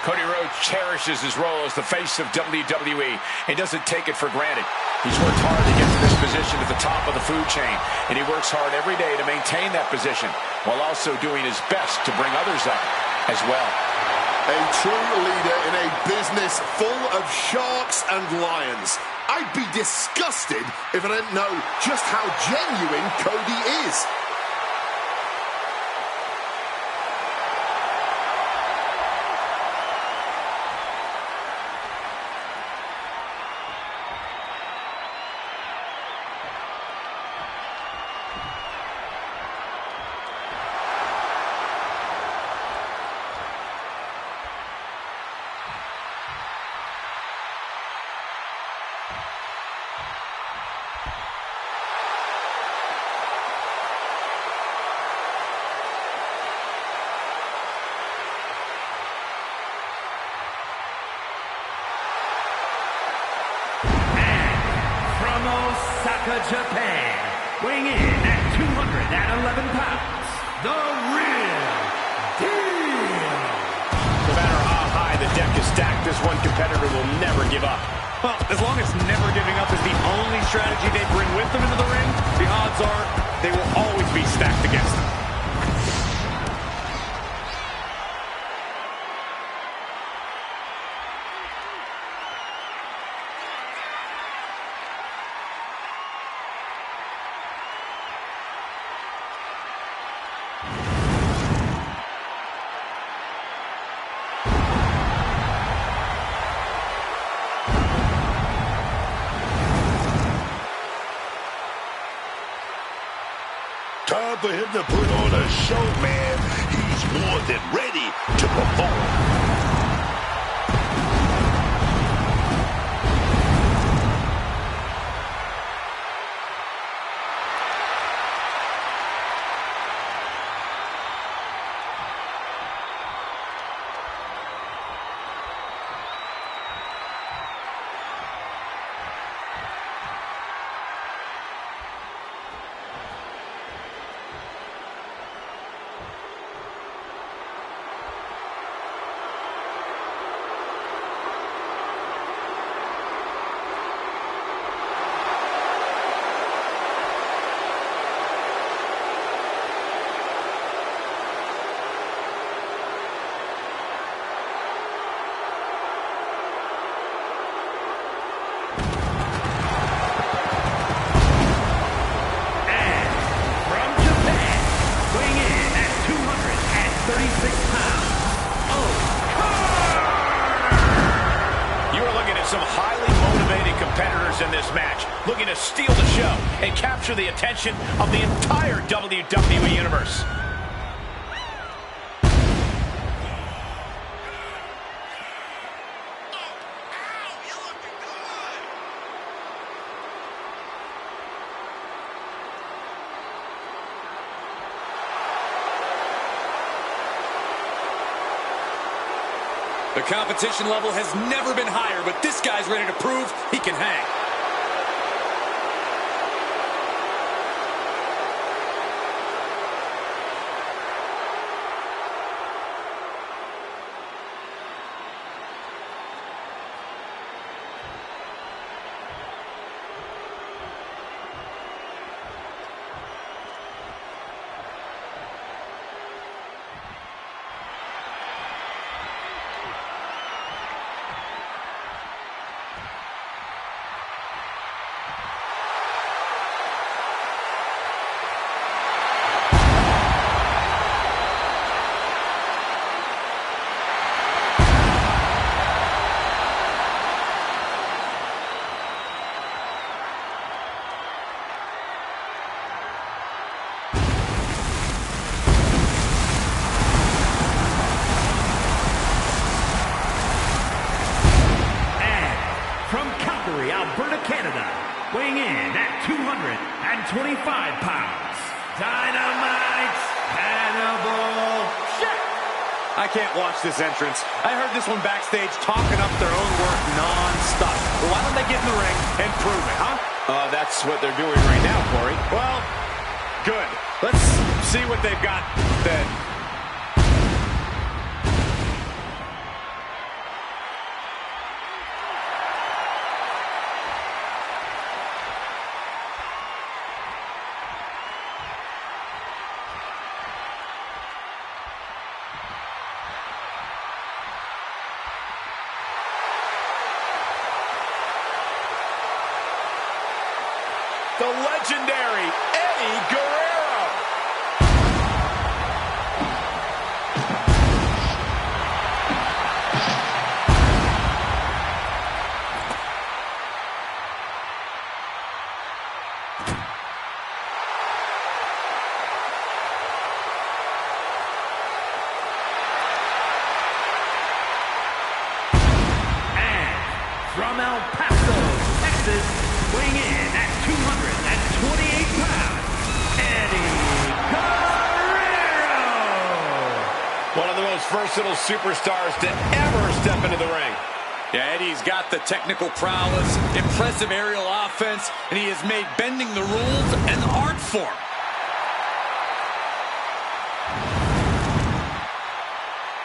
Cody Rhodes cherishes his role as the face of WWE. He doesn't take it for granted. He's worked hard to get to this position at the top of the food chain, and he works hard every day to maintain that position while also doing his best to bring others up as well. A true leader in a business full of sharks and lions. I'd be disgusted if I didn't know just how genuine Cody is. Osaka, Japan, weighing in at 211 pounds, the Real Deal. No matter how high the deck is stacked, this one competitor will never give up. Well, as long as never giving up is the only strategy they bring with them into the ring, the odds are they will always be stacked against them. Time for him to put on a show, man. He's more than ready to perform. In this match, looking to steal the show and capture the attention of the entire WWE Universe. The competition level has never been higher, but this guy's ready to prove he can hang. Alberta, Canada, weighing in at 225 pounds, Dynamite Hannibal Jack. I can't watch this entrance. I heard this one backstage talking up their own work non-stop. Well, why don't they get in the ring and prove it, huh? That's what they're doing right now, Corey. Well, good. Let's see what they've got then. The legendary Eddie Guerrero. And from El Paso, Texas, weighing in at 228 pounds, Eddie Guerrero! One of the most versatile superstars to ever step into the ring. Yeah, Eddie's got the technical prowess, impressive aerial offense, and he has made bending the rules an art form.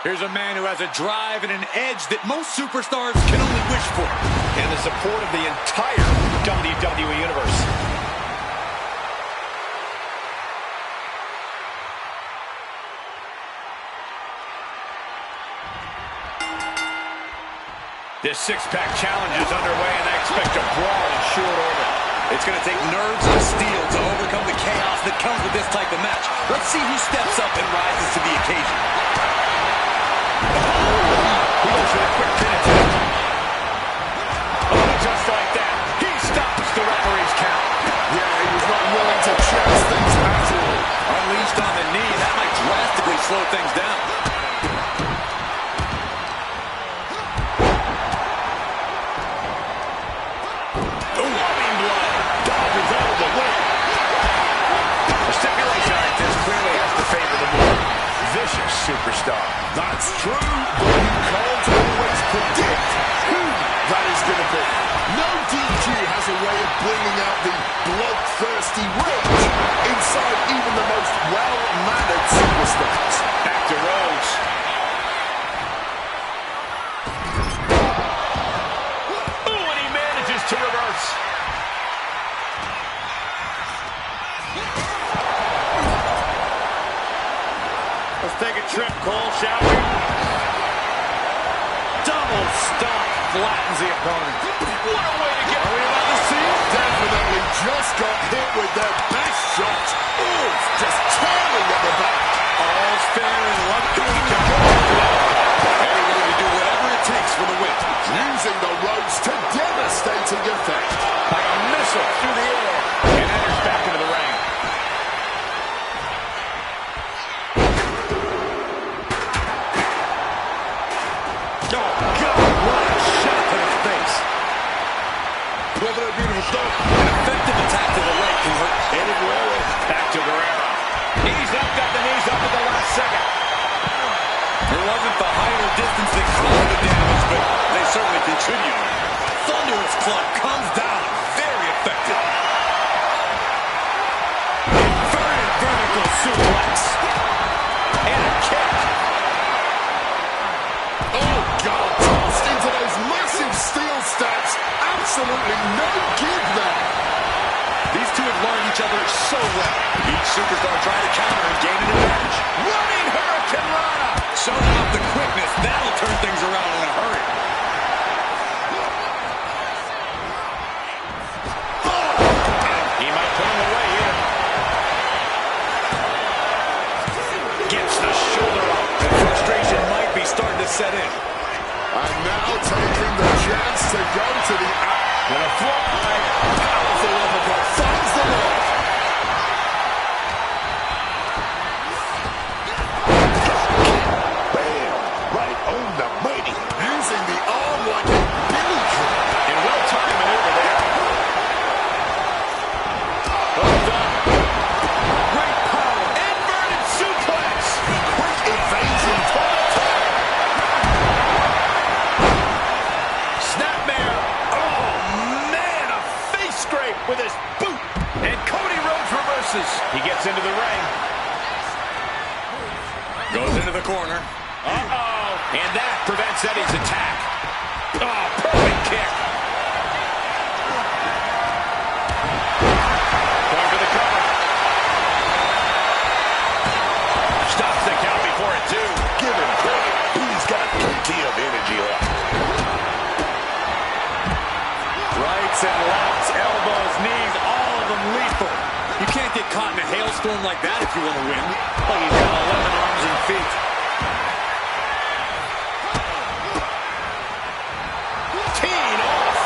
Here's a man who has a drive and an edge that most superstars can only wish for. And the support of the entire WWE Universe. This six-pack challenge is underway, and I expect a brawl in short order. It's going to take nerves of steel to overcome the chaos that comes with this type of match. Let's see who steps up and rises to the occasion. He goes for that quick pin attempt. Oh, just like that, he stops the referee's count. Yeah, he was not willing to chance things at all. bloodthirsty rage inside even the most well-mannered superstars. Back to Rhodes. Ooh, and he manages to reverse. Let's take a trip, Cole, shall we? Double stomp flattens the opponent. What a way to get... Are we about to see it? Definitely just got hit with their best shot. Ooh, just tearing at the back. All's fair in love. He can go after that. And he's willing to do whatever it takes for the win. Using the ropes to devastating effect. Like a missile through the air. And enters back into the ring. What a beautiful stomp. An effective attack to the leg can hurt any Guerrero. Back to Guerrero. He's up, got the knees up at the last second. It wasn't the height or distance that caused the damage, but they certainly contributed. Thunderous club comes down. Very effective. Inverted vertical suplex. And a kick. Oh, God, tossed into those massive steel steps. Absolutely no give there. These two have learned each other so well. Each superstar trying to counter and gain an advantage. Running Hurricane Rana. Showing off the quickness. That'll turn things around in a hurry. He might put him away here. Gets the shoulder up. And frustration might be starting to set in. And now taking the chance to go to the With a fly. powerful uppercut. Finds the mark. Bam! Right on the money. Using the arm like a billy club. And well-timed maneuver there. Both up. Great power. Inverted suplex. Quick evasion from the top. Snapmare. Oh, man. A face scrape with his boot. And Cody Rhodes reverses. He gets into the ring. Goes into the corner. Uh-oh. And that prevents Eddie's attack. Oh, perfect kick. Going for the cover. Stops the count before it, too. Give him credit. He's got plenty of energy left. Rights and lefts, elbows, knees, all of them lethal. You can't get caught in a hailstorm like that if you want to win. Like he's got 11 arms and feet. Teeing off.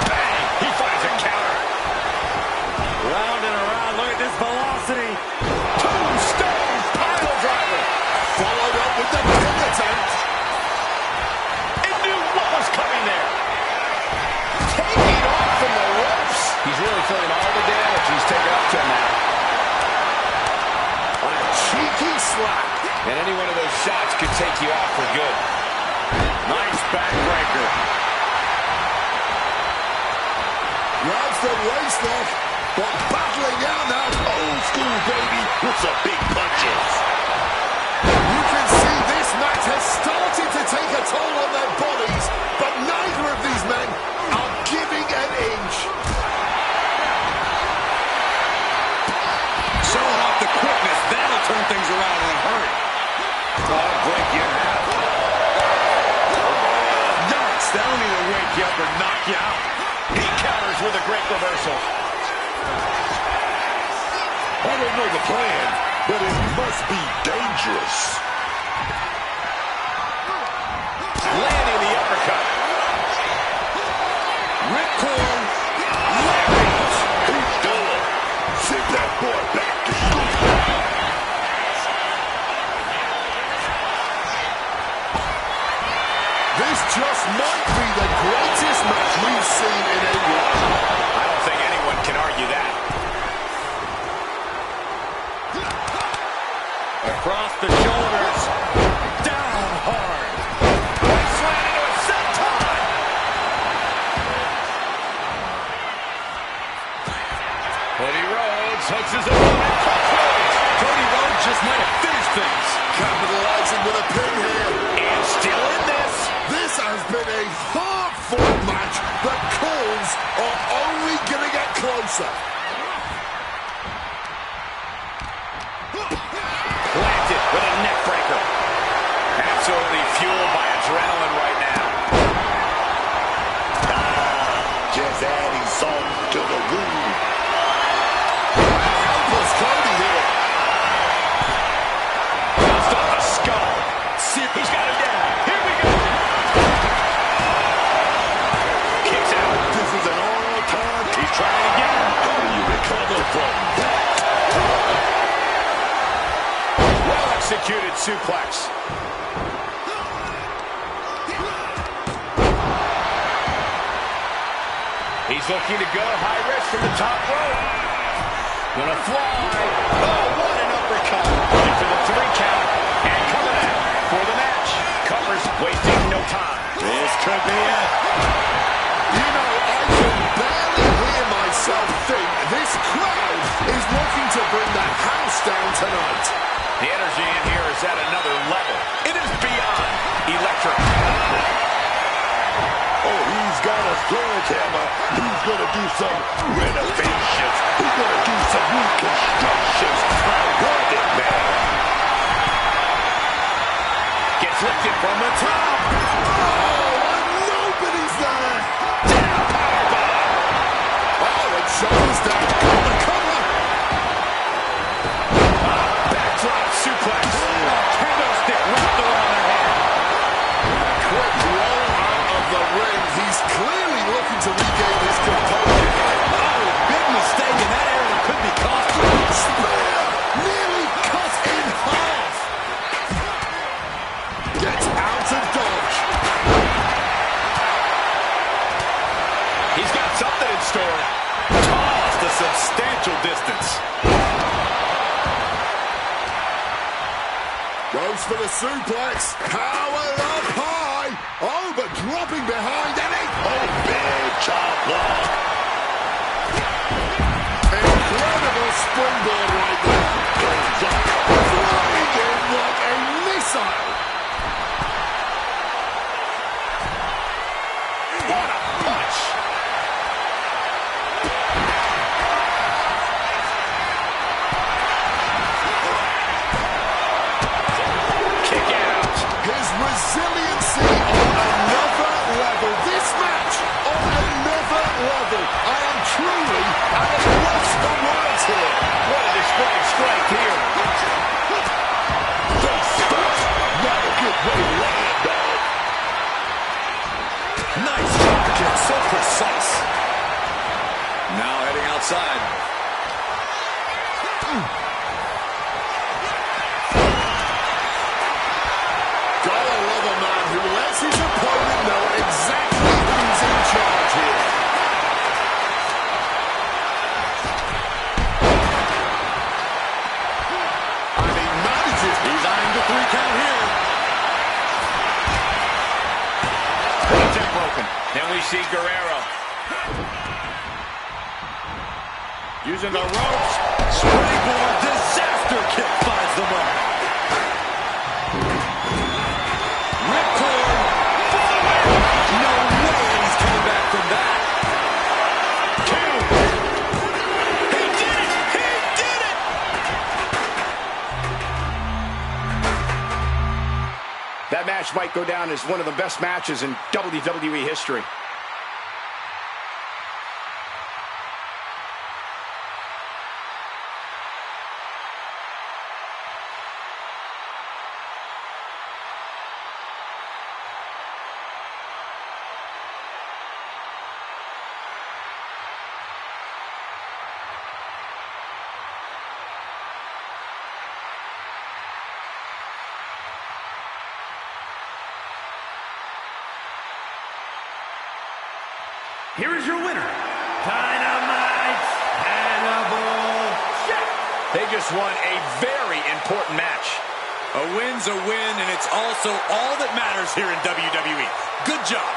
Bang. He finds a counter. Round and around, look at this velocity. Tombstone pile driver. Followed up with the pin attempt. And knew what was coming there. Taking off from the ropes. He's really feeling all the damage he's taken up to now. A cheeky slap. And any one of those shots could take you out for good. Nice backbreaker. Grabs the waistlock, but battling out now. Old school, baby, with some big punches. You can see this match has started to take a toll on their bodies, but neither of these men are giving an inch. Showing off the quickness. That'll turn things around in a hurry. That'll break you in half. Yikes, that'll either wake you up or knock you out. He counters with a great reversal. I don't know the plan, but it must be dangerous. Landing the uppercut. Ripcord. Larry's. He's done. Send that boy back to sleep. This just might be the greatest match we've seen in a while. I don't think anyone can argue that. Across the shoulders. Down hard. Slam into a senton. Cody Rhodes hooks his opponent. Cody Rhodes just might have finished things. Capitalizing with a pin here. And still in this. This has been a hard-fought match. The calls are only going to get closer. Planted with a neck breaker. Absolutely fueled by adrenaline right now. Just adding salt to the wound. Helpless Cody here. Bounced off the skull. See if he's got him down. Here we go. Kicks out. This is an all-time. He's trying again. How do you recover from that? Well-executed suplex. He's looking to go high risk from the top rope. Gonna fly. Oh, what an uppercut. Going for the 3 count. And coming out for the match. Covers, wasting no time. This could be it. You know, I can barely hear myself think this crowd is looking to bring the house down tonight. The energy in here is at another level. It is beyond electric. Oh, he's got a sledgehammer. He's going to do some renovations. He's going to do some reconstructions. I want it, man. Gets lifted from the top. Oh, and nobody's there. Down, powerbomb. Oh, and shoulders down. Got the cover. Backdrop suplex. Kendo stick wrapped around their head. Quick roll out of the ring. He's clearly looking to regain his composure. Oh, big mistake in that area could be costly. Spear nearly cut in half. Gets out of dodge. He's got something in store. Tossed a substantial distance. Goes for the suplex. Power up high. Oh, but dropping behind any. Oh, big chop block. Incredible springboard right there. Flying in like a missile. What a punch. Kick out. His resiliency on another level. This match on another level. I am truly at a loss for words here. What a display of strength here. Face stuff. Not a good way to land, dog. Nice drop kick, so precise. Now heading outside. Gotta love a man who lets his opponent know exactly who's in charge here. And he manages. He's eyeing the 3 count here. Pins broken. Then we see Guerrero. Using the ropes. Springboard disaster kick finds the mark. Ripcord. No way he's coming back from that. 2. He did it! He did it! That match might go down as one of the best matches in WWE history. Here is your winner, Dynamite Hannibal Jack. They just won a very important match. A win's a win, and it's also all that matters here in WWE. Good job.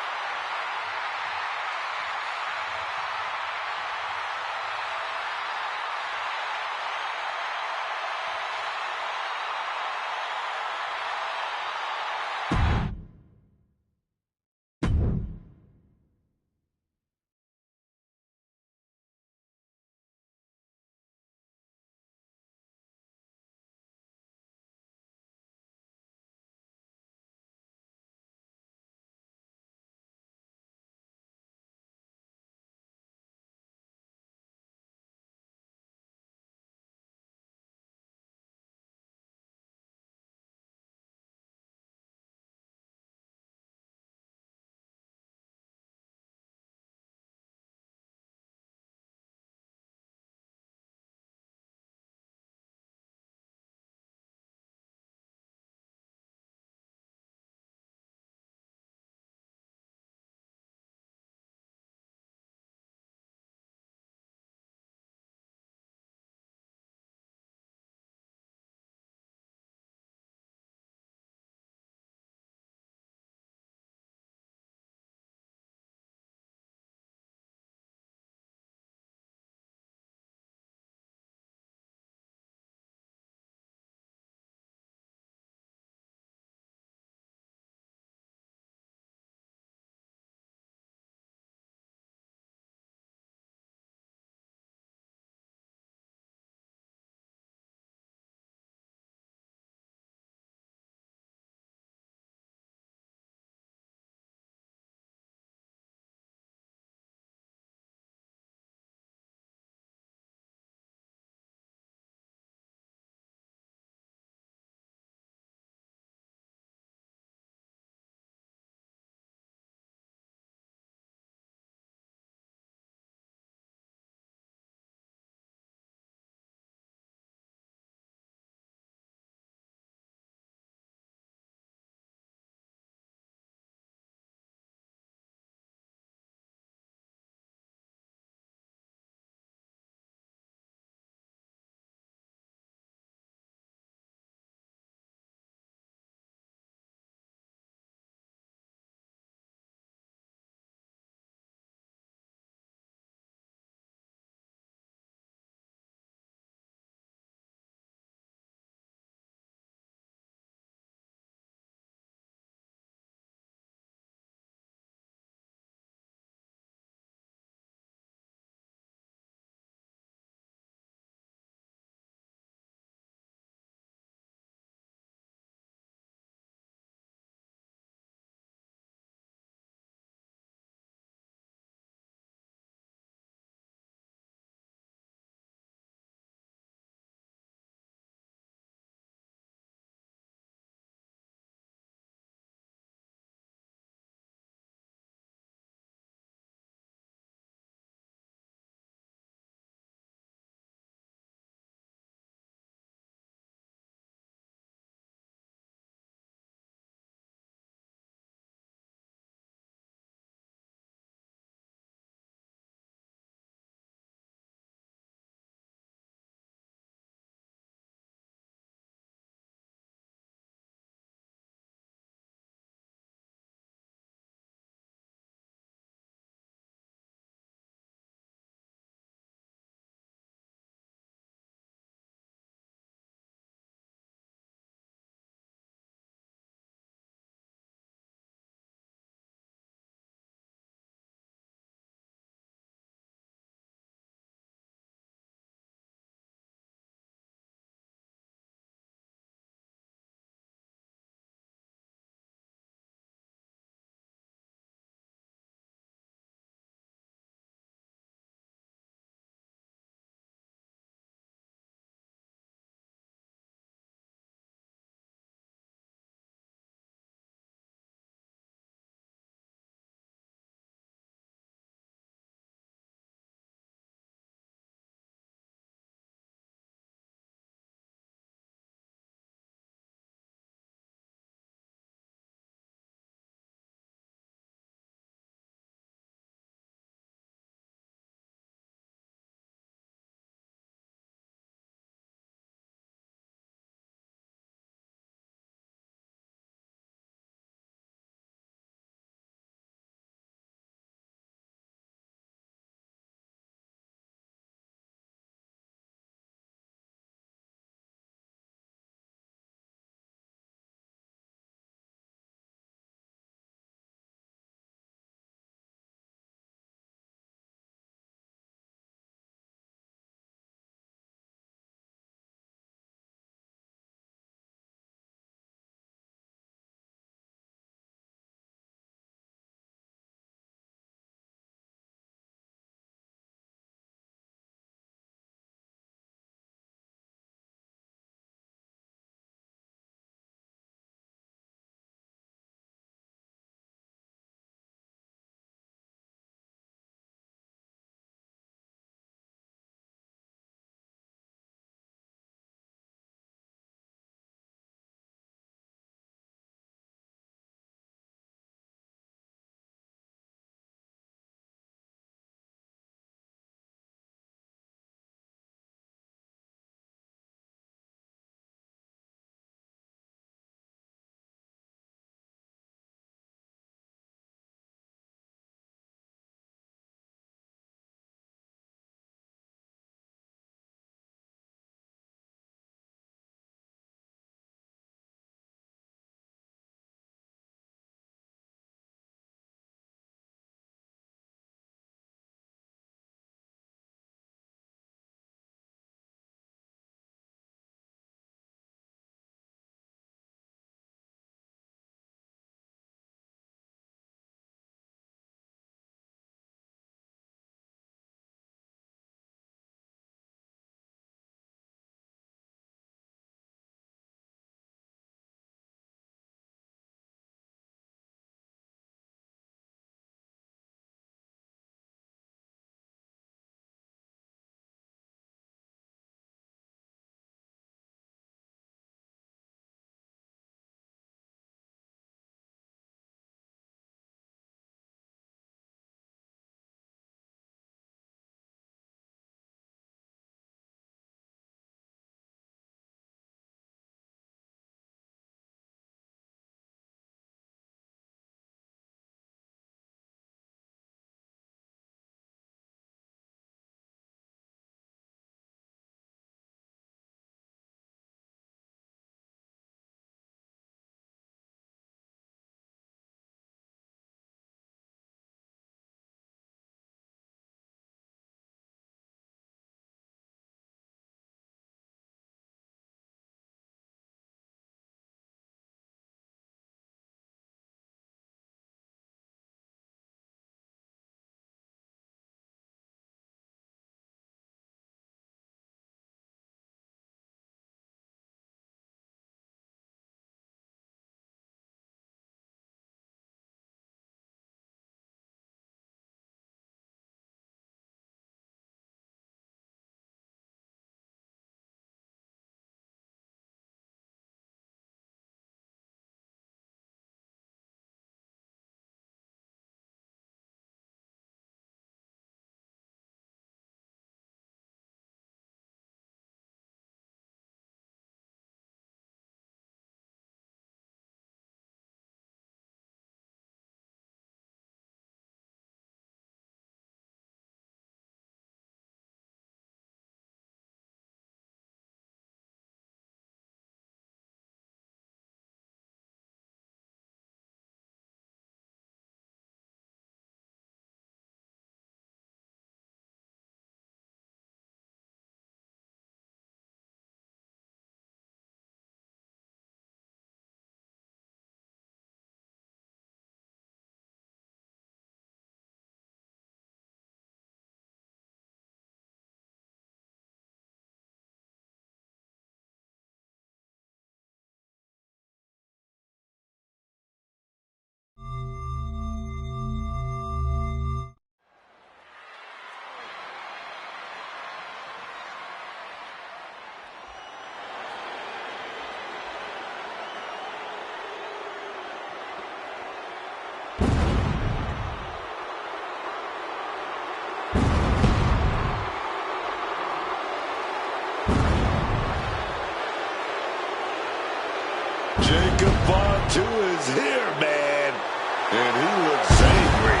2 is here, man. And he looks angry.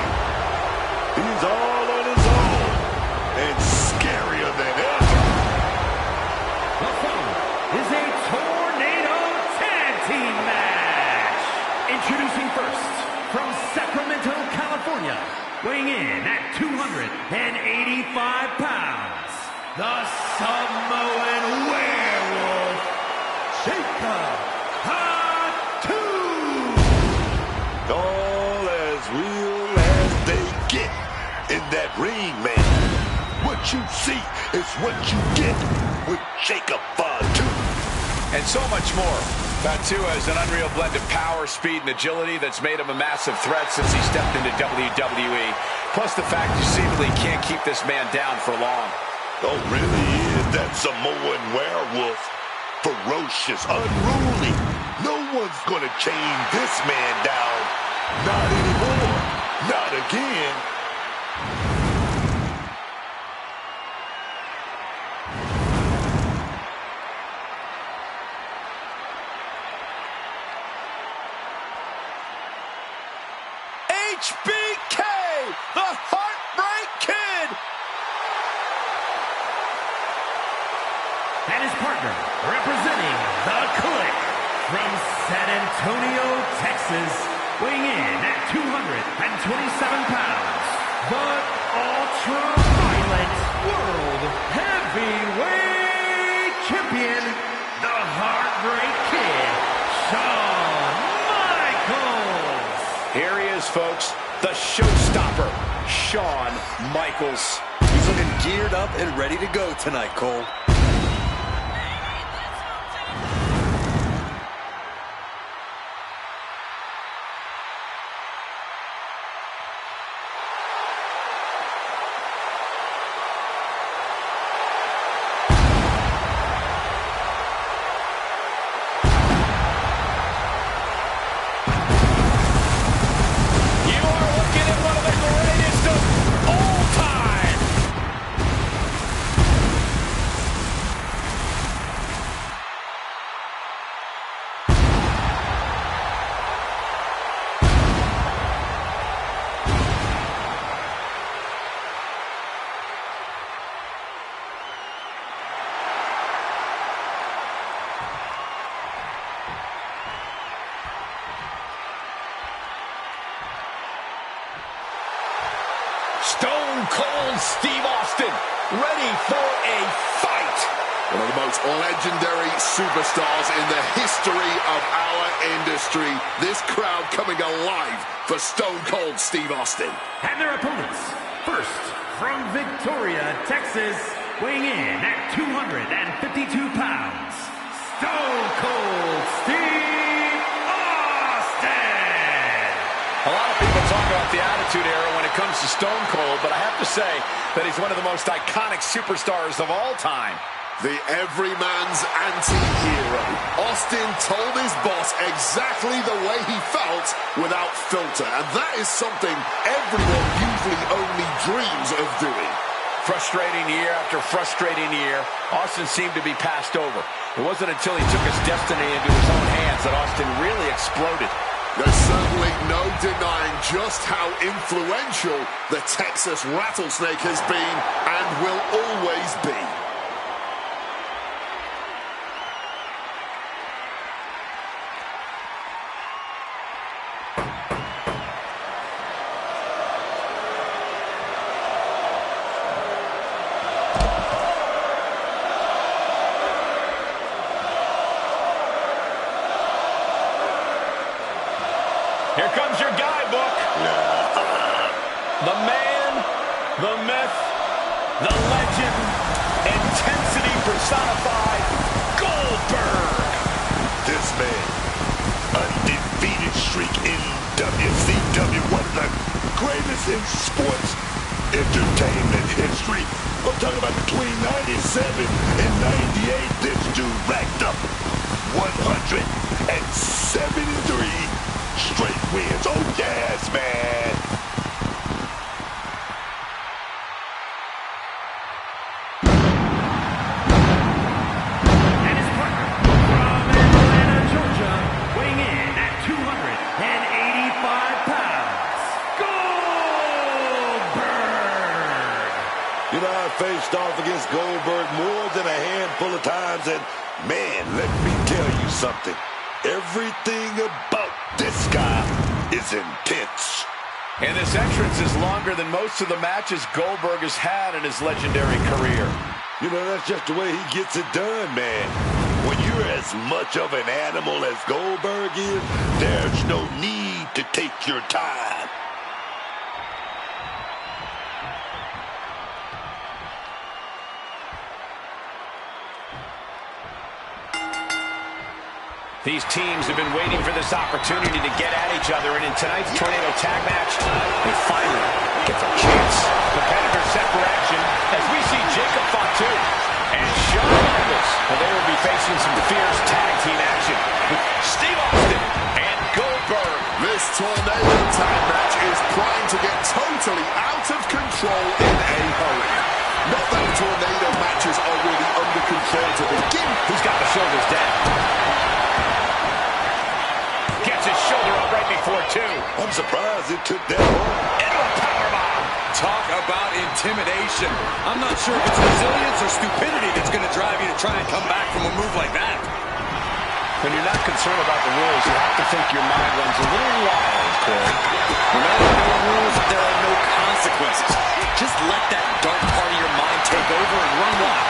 He's all on his own. And scarier than ever. The following is a Tornado Tag Team match. Introducing first, from Sacramento, California, weighing in at 285 pounds, the Samoan Werewolf, Jacob Hatu. All as real as they get in that ring, man. What you see is what you get with Jacob Hatu. And so much more. Fatu has an unreal blend of power, speed, and agility that's made him a massive threat since he stepped into WWE. Plus the fact you seemingly can't keep this man down for long. Oh, really is that Samoan werewolf. Ferocious, unruly. No one's gonna chain this man down. Not anymore. Not again. HBK, the Heartbreak Kid. And his partner, representing the Click, from San Antonio, Texas, weighing in at 227 pounds, but ultra-violent world heavyweight champion, the Heartbreak Kid, Shawn Michaels. Here he is, folks, the showstopper, Shawn Michaels. He's looking geared up and ready to go tonight, Cole. Stone Cold Steve Austin, ready for a fight. One of the most legendary superstars in the history of our industry. This crowd coming alive for Stone Cold Steve Austin. And their opponents, first, from Victoria, Texas, weighing in at 252 pounds, Stone Cold Steve Austin. A lot of people talk about the Attitude Era when it comes to Stone Cold, but I have to say that he's one of the most iconic superstars of all time. The everyman's anti-hero. Austin told his boss exactly the way he felt without filter, and that is something everyone usually only dreams of doing. Frustrating year after frustrating year, Austin seemed to be passed over. It wasn't until he took his destiny into his own hands that Austin really exploded. There's certainly no denying just how influential the Texas Rattlesnake has been and will always be. Here comes your guidebook. The man, the myth, the legend, intensity personified, Goldberg. This man, undefeated streak in WCW, one of the greatest in sports entertainment history. I'm talking about between 97 and 98, this dude racked up 173 straight wins. Oh, yes, man. And his partner, from Atlanta, Georgia, weighing in at 200 faced off against Goldberg more than a handful of times, and man, let me tell you something. Everything about this guy is intense. And this entrance is longer than most of the matches Goldberg has had in his legendary career. You know, that's just the way he gets it done, man. When you're as much of an animal as Goldberg is, there's no need to take your time. These teams have been waiting for this opportunity to get at each other, and in tonight's Tornado Tag Match, they finally get their chance. Competitor set for action as we see Jacob Fatu and Shawn Michaels. Well, they will be facing some fierce tag team action with Steve Austin and Goldberg. This Tornado Tag Match is primed to get totally out of control in a hurry. Not that Tornado matches are really under control to begin. Who's got the shoulders down? Gets his shoulder up right before two. I'm surprised it took that long. Into a powerbomb. Talk about intimidation. I'm not sure if it's resilience or stupidity that's going to drive you to try and come back from a move like that. When you're not concerned about the rules, you have to think your mind runs a little wild, Corey. When there are no rules, there are no consequences. Just let that dark part of your mind take over and run wild.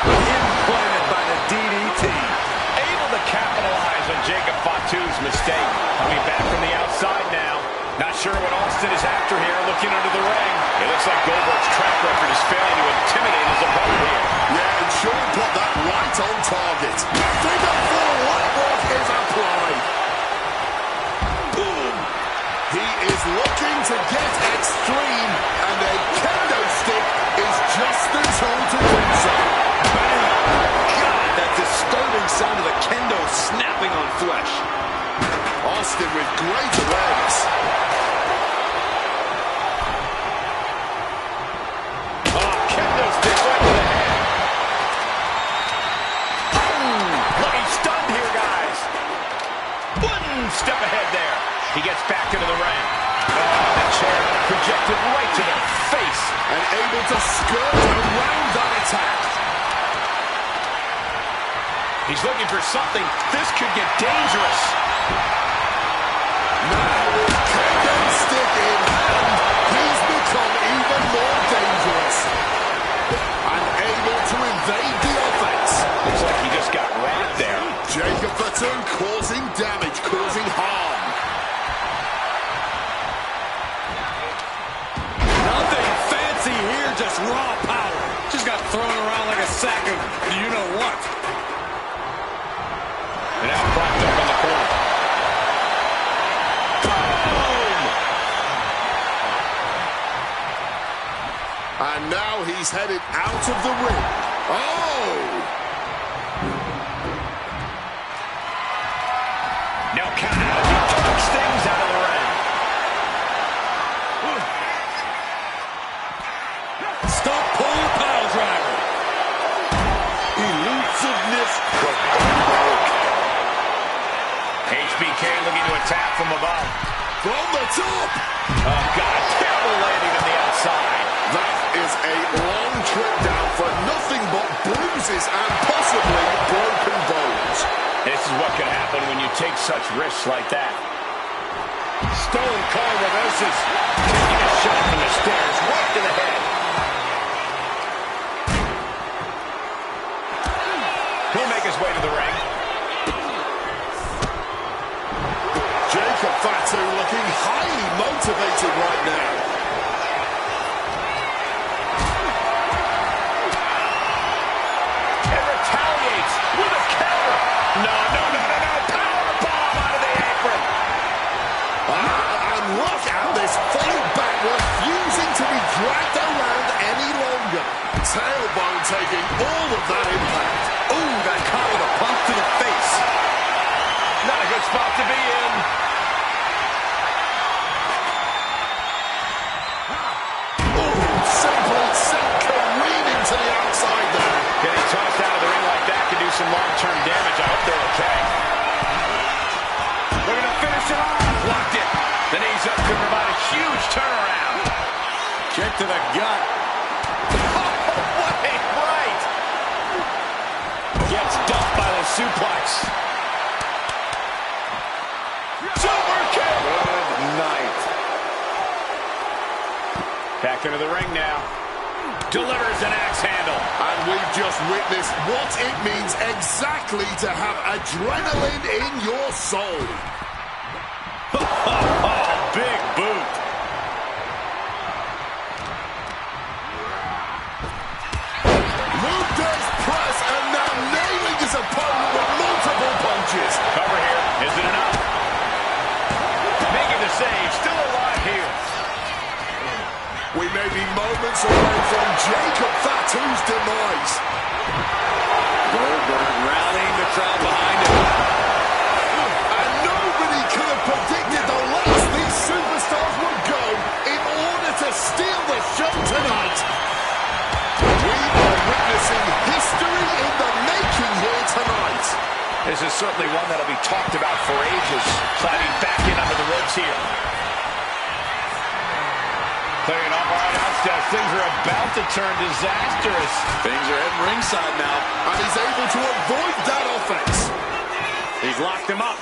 Implanted by the DDT. Able to capitalize on Jacob Fatu's mistake. Coming back from the outside now. Not sure what Austin is after here, looking under the ring. It looks like Goldberg's track record is failing to intimidate his opponent here. Yeah, and Shawn put that right on target. Figure four legwork is applied. Boom. He is looking to get extreme, and a kendo stick is just the tool to do so. God, that disturbing sound of the kendo snapping on flesh. Austin with great awareness. Oh, kendo stick right to the head. Looking stunned here, guys. One step ahead there. He gets back into the ring. That chair projected right to the face. And able to skirt around that attack. He's looking for something. This could get dangerous. Now with kendo stick in hand, he's become even more dangerous. And able to evade the offense. Looks like he just got wrapped there. Jacob Fatu causing damage, causing harm. Nothing fancy here, just raw power. Just got thrown around like a sack of you-know-what. And now propped up in the corner. Boom! And now he's headed out of the ring. Oh! Now count out as he talks things out of the ring. Stop pulling pile driver. Elusiveness from Goldberg. HBK looking to attack from above. From the top! Oh, God, terrible landing on the outside. That is a long trip down for nothing but bruises and possibly broken bones. This is what can happen when you take such risks like that. Stone Cold reverses. Taking a shot from the stairs right to the head. He'll make his way to the ring. Jacob Fatu looking highly motivated right now. And retaliates with a counter. No. Power bomb out of the apron. And look at this falling back, refusing to be dragged around any longer. Tailbone taking all of that impact. Ooh, got caught with a punch to the face. Not a good spot to be in. Simply sent careening to the outside there. Getting tossed out of the ring like that can do some long-term damage. I hope they're okay. They're going to finish it off. Blocked it. The knees up could provide a huge turnaround. Kick to the gut. Back into the ring now. Delivers an axe handle. And we've just witnessed what it means exactly to have adrenaline in your soul. Big boot. Luther's press and now nailing his opponent with multiple punches. Cover here. Is it enough? Making the save. Still alive here. We may be moments away from Jacob Fatu's demise. Goldberg rallying the crowd behind him. And nobody could have predicted the lengths these superstars would go in order to steal the show tonight. We are witnessing history in the making here tonight. This is certainly one that'll be talked about for ages. Climbing back in under the ropes here. Clearing up our announce desk. Things are about to turn disastrous. Things are heading ringside now. And he's able to avoid that offense. He's locked him up.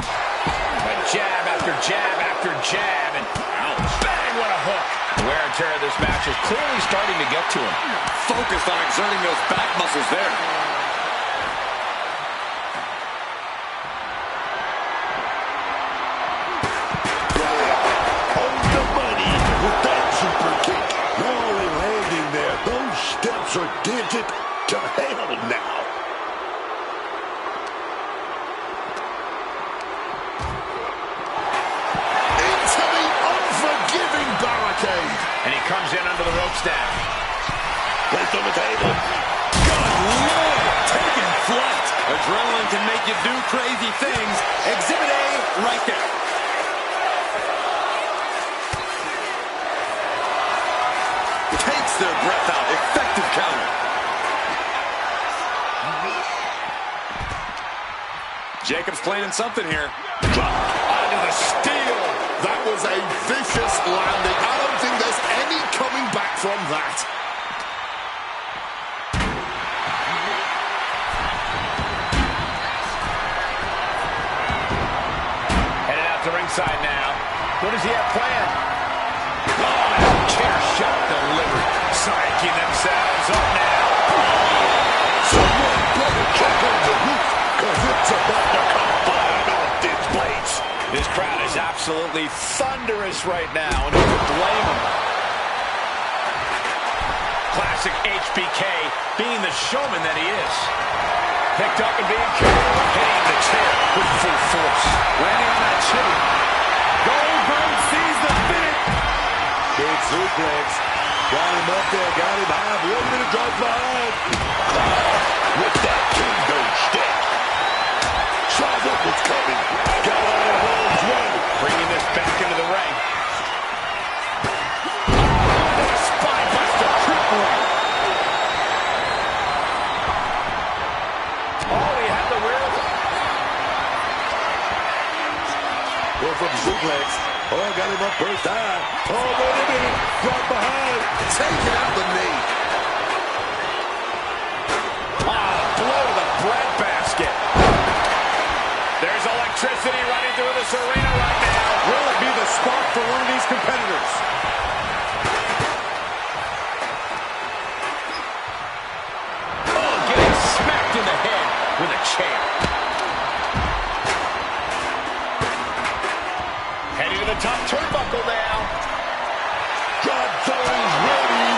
A jab after jab after jab. And ouch. Bang, what a hook. The wear and tear of this match is clearly starting to get to him. Focused on exerting those back muscles there. Are dented to hell now. Into the unforgiving barricade. And he comes in under the ropes now. Placed on the table. Good Lord, taking flight. Adrenaline can make you do crazy things. Exhibit A right there. Takes their breath out. Effective counter. Jacob's planning something here. Onto the steel. That was a vicious landing. I don't think there's any coming back from that. Headed out to ringside now. What does he have planned? Oh, chair shot delivered. Psyching themselves up now. Someone better check on the roof, because it's about to come flying off this place. This crowd is absolutely thunderous right now, and who could blame them? Classic HBK, being the showman that he is. Picked up and being carried, hitting the chair with full force. Landing on that chin. Goldberg sees the finish. Big suplex. Got him up there, got him high. Wait a minute, drop behind. With that kendo stick. Saw what was coming. Got out of harm's way. Bringing this back into the ring. What a spine buster, crippling. Oh, he had the wherewithal. Well, from suplex. Oh, got him up first time. Oh, wait a minute. Drop behind. Taking out the knee. Blow to the breadbasket. There's electricity running through this arena right now. Will it be the spark for one of these competitors? Oh, getting smacked in the head with a chair. Heading to the top turnbuckle now. Drop zone's ready.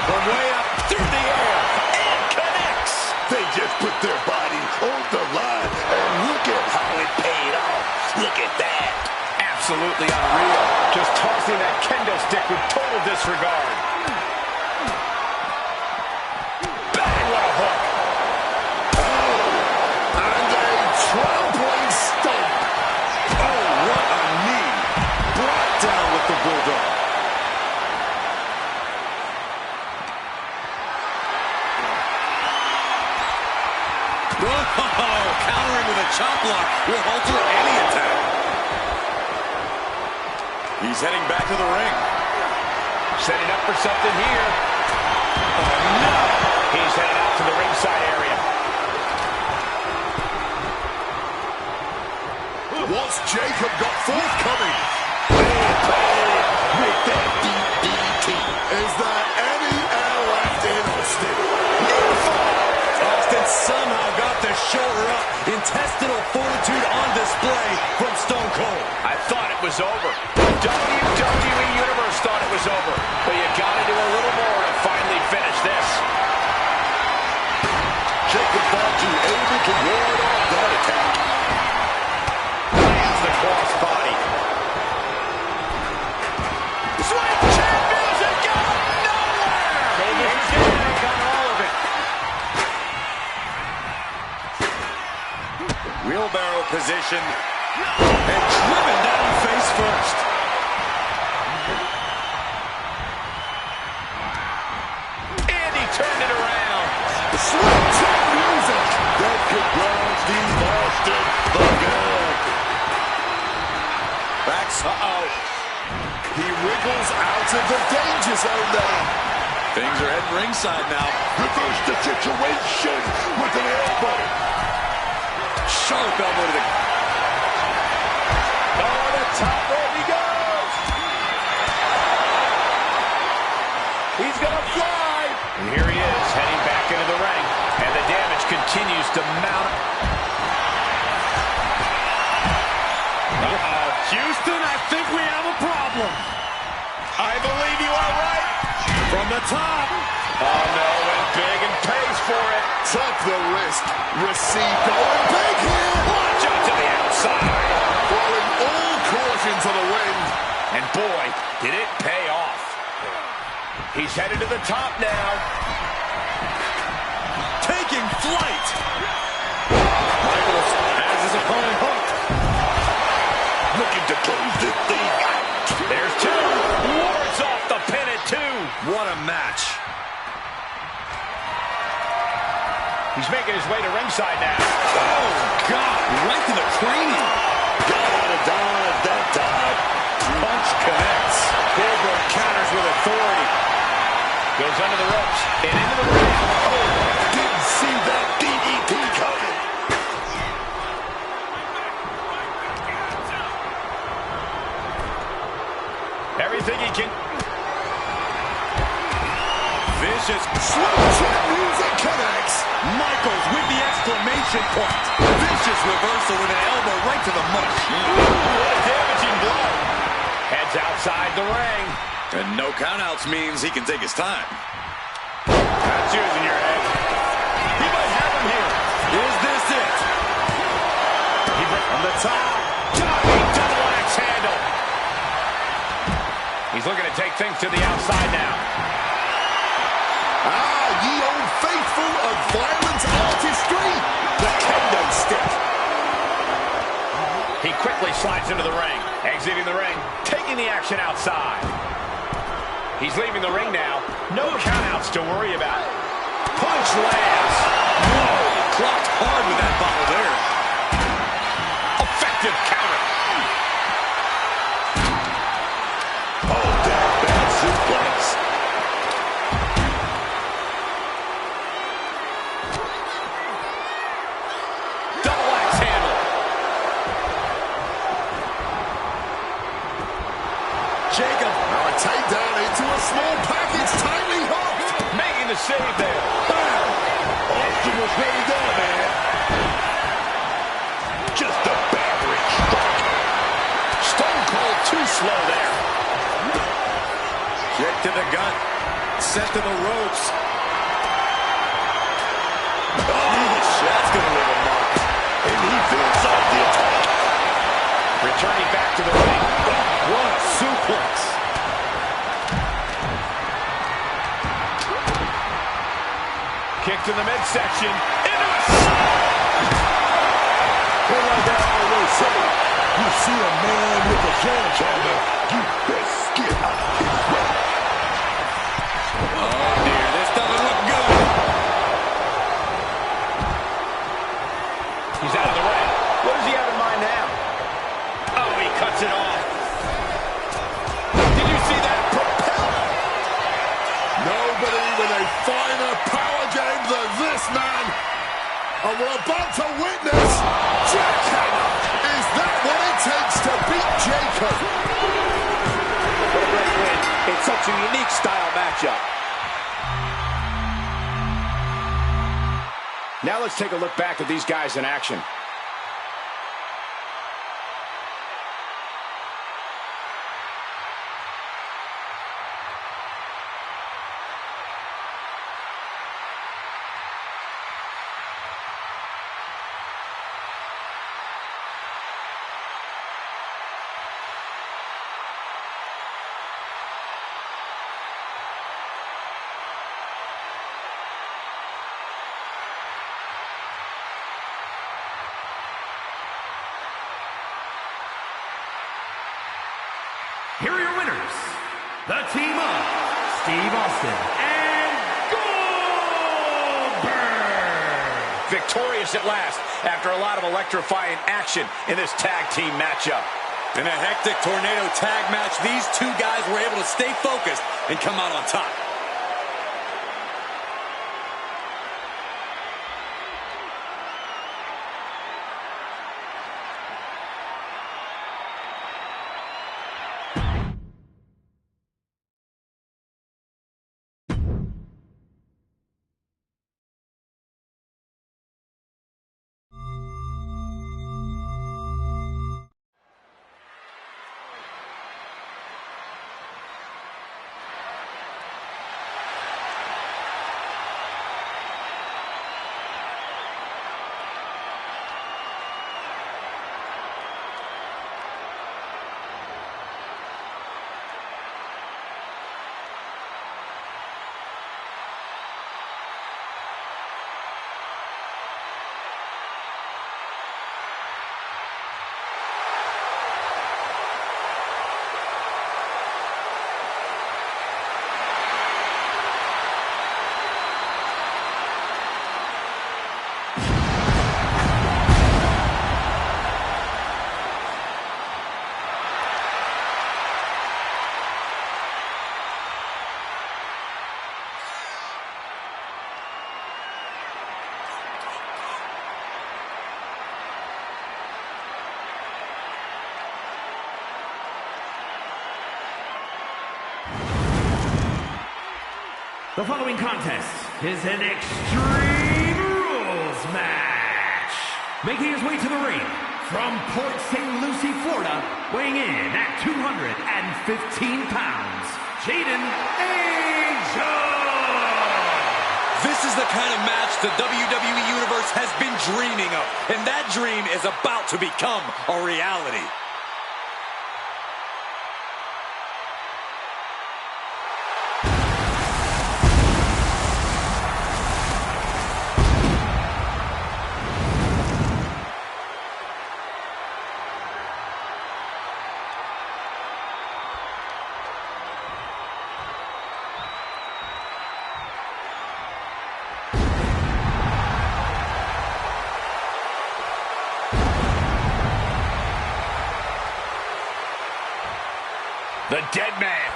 From way up through the air. And connects. They just put their body on the line, and look at how it paid off. Look at that. Absolutely unreal. Just tossing that kendo stick with total disregard. Bang, what a hook. And a trampling stomp. Oh, what a knee. Brought down with the bulldog. Oh, countering with a chop block will alter any attack. He's heading back to the ring. Setting up for something here. Oh, no. He's headed out to the ringside area. What's Jacob got forthcoming? With that DDT. Is there any air left in Austin? Austin somehow got the shoulder up. Intestinal fortitude on display from Stone Cold. I thought it was over. WWE Universe thought it was over. But you got to do a little more to finally finish this. Jacob Fatu able to ward off that attack. Lands the crossbody. Sweet champions are going nowhere! They got all of it. Wheelbarrow position. And driven down face first. And he turned it around. Sweet chin music. That could ground Steve Austin again. Backs. Uh-oh. He wriggles out of the danger zone there. Things are heading ringside now. Reverse the situation with an elbow. Sharp elbow to the... Oh, the top rope he goes. He's going to fly. And here he is, heading back into the ring. And the damage continues to mount. Uh-oh. Houston, I think we have a problem. I believe you are right. From the top. Oh, no, went big and pays for it. Took the risk. Receive going big here. Watch out to the outside. Throwing all caution to the wind. And boy, did it pay off. He's headed to the top now. Taking flight. Michaels has his opponent hooked. Looking to close this thing out. There's two. Wards off the pin at two. What a match. He's making his way to ringside now. Oh, God. Right to the cranium. Got out of dodge that time. Punch connects. Goldberg counters with authority. Goes under the ropes and into the ring. Oh, didn't see that DDT coming. Everything he can. Vicious. Sweet chin music connects. Michaels with the exclamation point. Vicious reversal with an elbow right to the mush. What a damaging blow. Heads outside the ring. And no countouts means he can take his time. That's using your head. He might have him here. Is this it? He from the top. Jockey double axe handle. He's looking to take things to the outside now. Ah, ye old faithful of violent artistry. The kendo stick. He quickly slides into the ring. Exiting the ring. Taking the action outside. He's leaving the ring now. No countouts to worry about. Punch lands. Whoa, clocked hard with that bottle there. Effective counter. Oh, that bad suplex. Double axe handle. Jacob. Now a takedown into a small package. Tightly hooked. Making the save there. Bam! Austin was ready there, man. Just a battering strike. Stone Cold too slow there. Kick to the gut. Set to the ropes. Oh, that's going to leave a mark. And he fills out the attack. Returning back to the ring. What a suplex. Kick to the midsection. Into a... Well, like I always say, you see a man with a sledgehammer, you best get out his way. Oh, dear. This doesn't look good. He's out of the ring. What does he have in mind now? Oh, he cuts it off. Did you see that propeller? Nobody with a finer power game than this man. And we're about to witness jackhammer. Is that what it takes to beat Jacob? What a great win. It's such a unique style matchup. Now let's take a look back at these guys in action. Here are your winners, the team of Steve Austin and Goldberg. Victorious at last after a lot of electrifying action in this tag team matchup. In a hectic tornado tag match, these two guys were able to stay focused and come out on top. The following contest is an Extreme Rules match. Making his way to the ring from Port St. Lucie, Florida, weighing in at 215 pounds, Jaden Angel. This is the kind of match the WWE Universe has been dreaming of, and that dream is about to become a reality. The dead man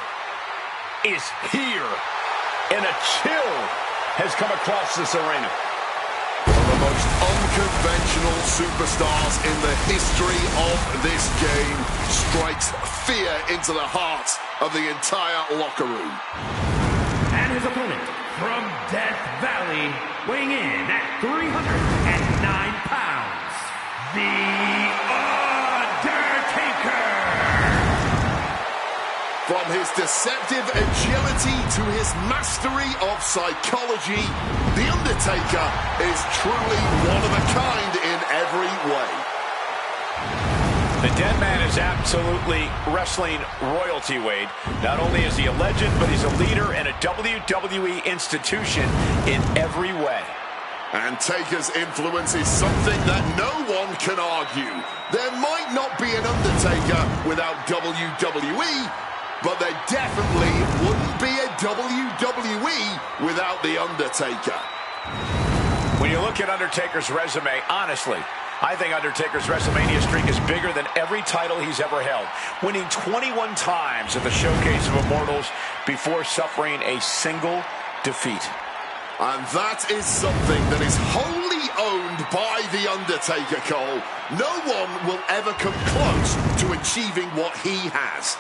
is here, and a chill has come across this arena. One of the most unconventional superstars in the history of this game strikes fear into the hearts of the entire locker room. And his opponent from Death Valley, weighing in at 309 pounds, The Undertaker. From his deceptive agility to his mastery of psychology, The Undertaker is truly one of a kind in every way. The dead man is absolutely wrestling royalty, Wade. Not only is he a legend, but he's a leader and a WWE institution in every way. And Taker's influence is something that no one can argue. There might not be an Undertaker without WWE, but there definitely wouldn't be a WWE without The Undertaker. When you look at Undertaker's resume, honestly, I think Undertaker's WrestleMania streak is bigger than every title he's ever held, winning 21 times at the Showcase of Immortals before suffering a single defeat. And that is something that is wholly owned by The Undertaker, Cole. No one will ever come close to achieving what he has.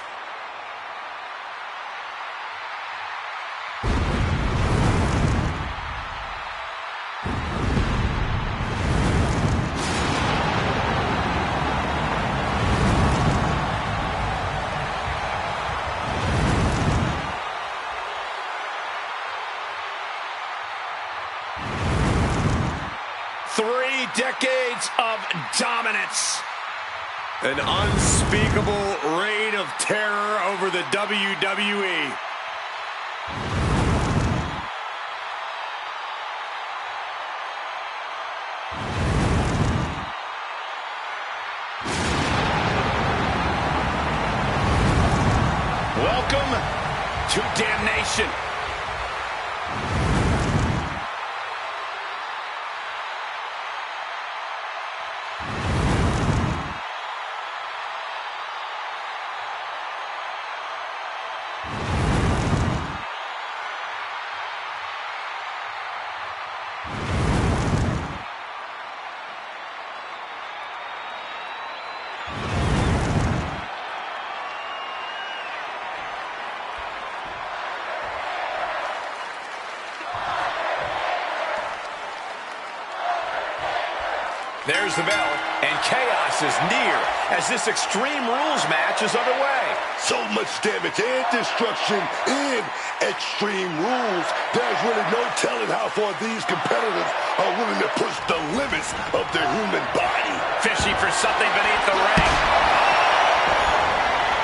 Decades of dominance. An unspeakable reign of terror over the WWE. Welcome to Damnation. There's the bell, and chaos is near as this Extreme Rules match is underway. So much damage and destruction in Extreme Rules. There's really no telling how far these competitors are willing to push the limits of their human body. Fishing for something beneath the ring.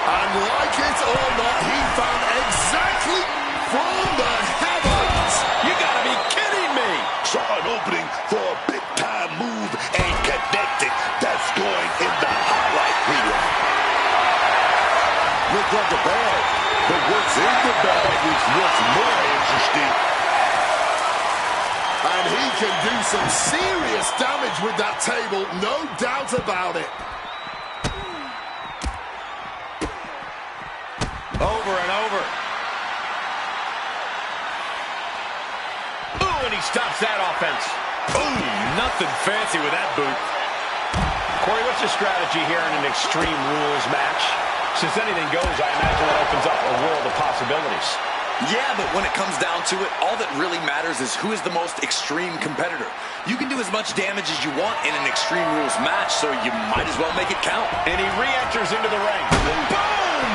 And like it or not, he found exactly from the heavens. You gotta be kidding me. Saw an opening for a big-time move and connected. That's going in the highlight reel. Looked like a bag, but what's in the bag is what's more interesting. And he can do some serious damage with that table, no doubt about it. Over and over. Ooh, and he stops that offense. Ooh, nothing fancy with that boot. Corey, what's your strategy here in an Extreme Rules match? Since anything goes, I imagine that opens up a world of possibilities. Yeah, but when it comes down to it, all that really matters is who is the most extreme competitor. You can do as much damage as you want in an Extreme Rules match, so you might as well make it count. And he re-enters into the ring. Boom!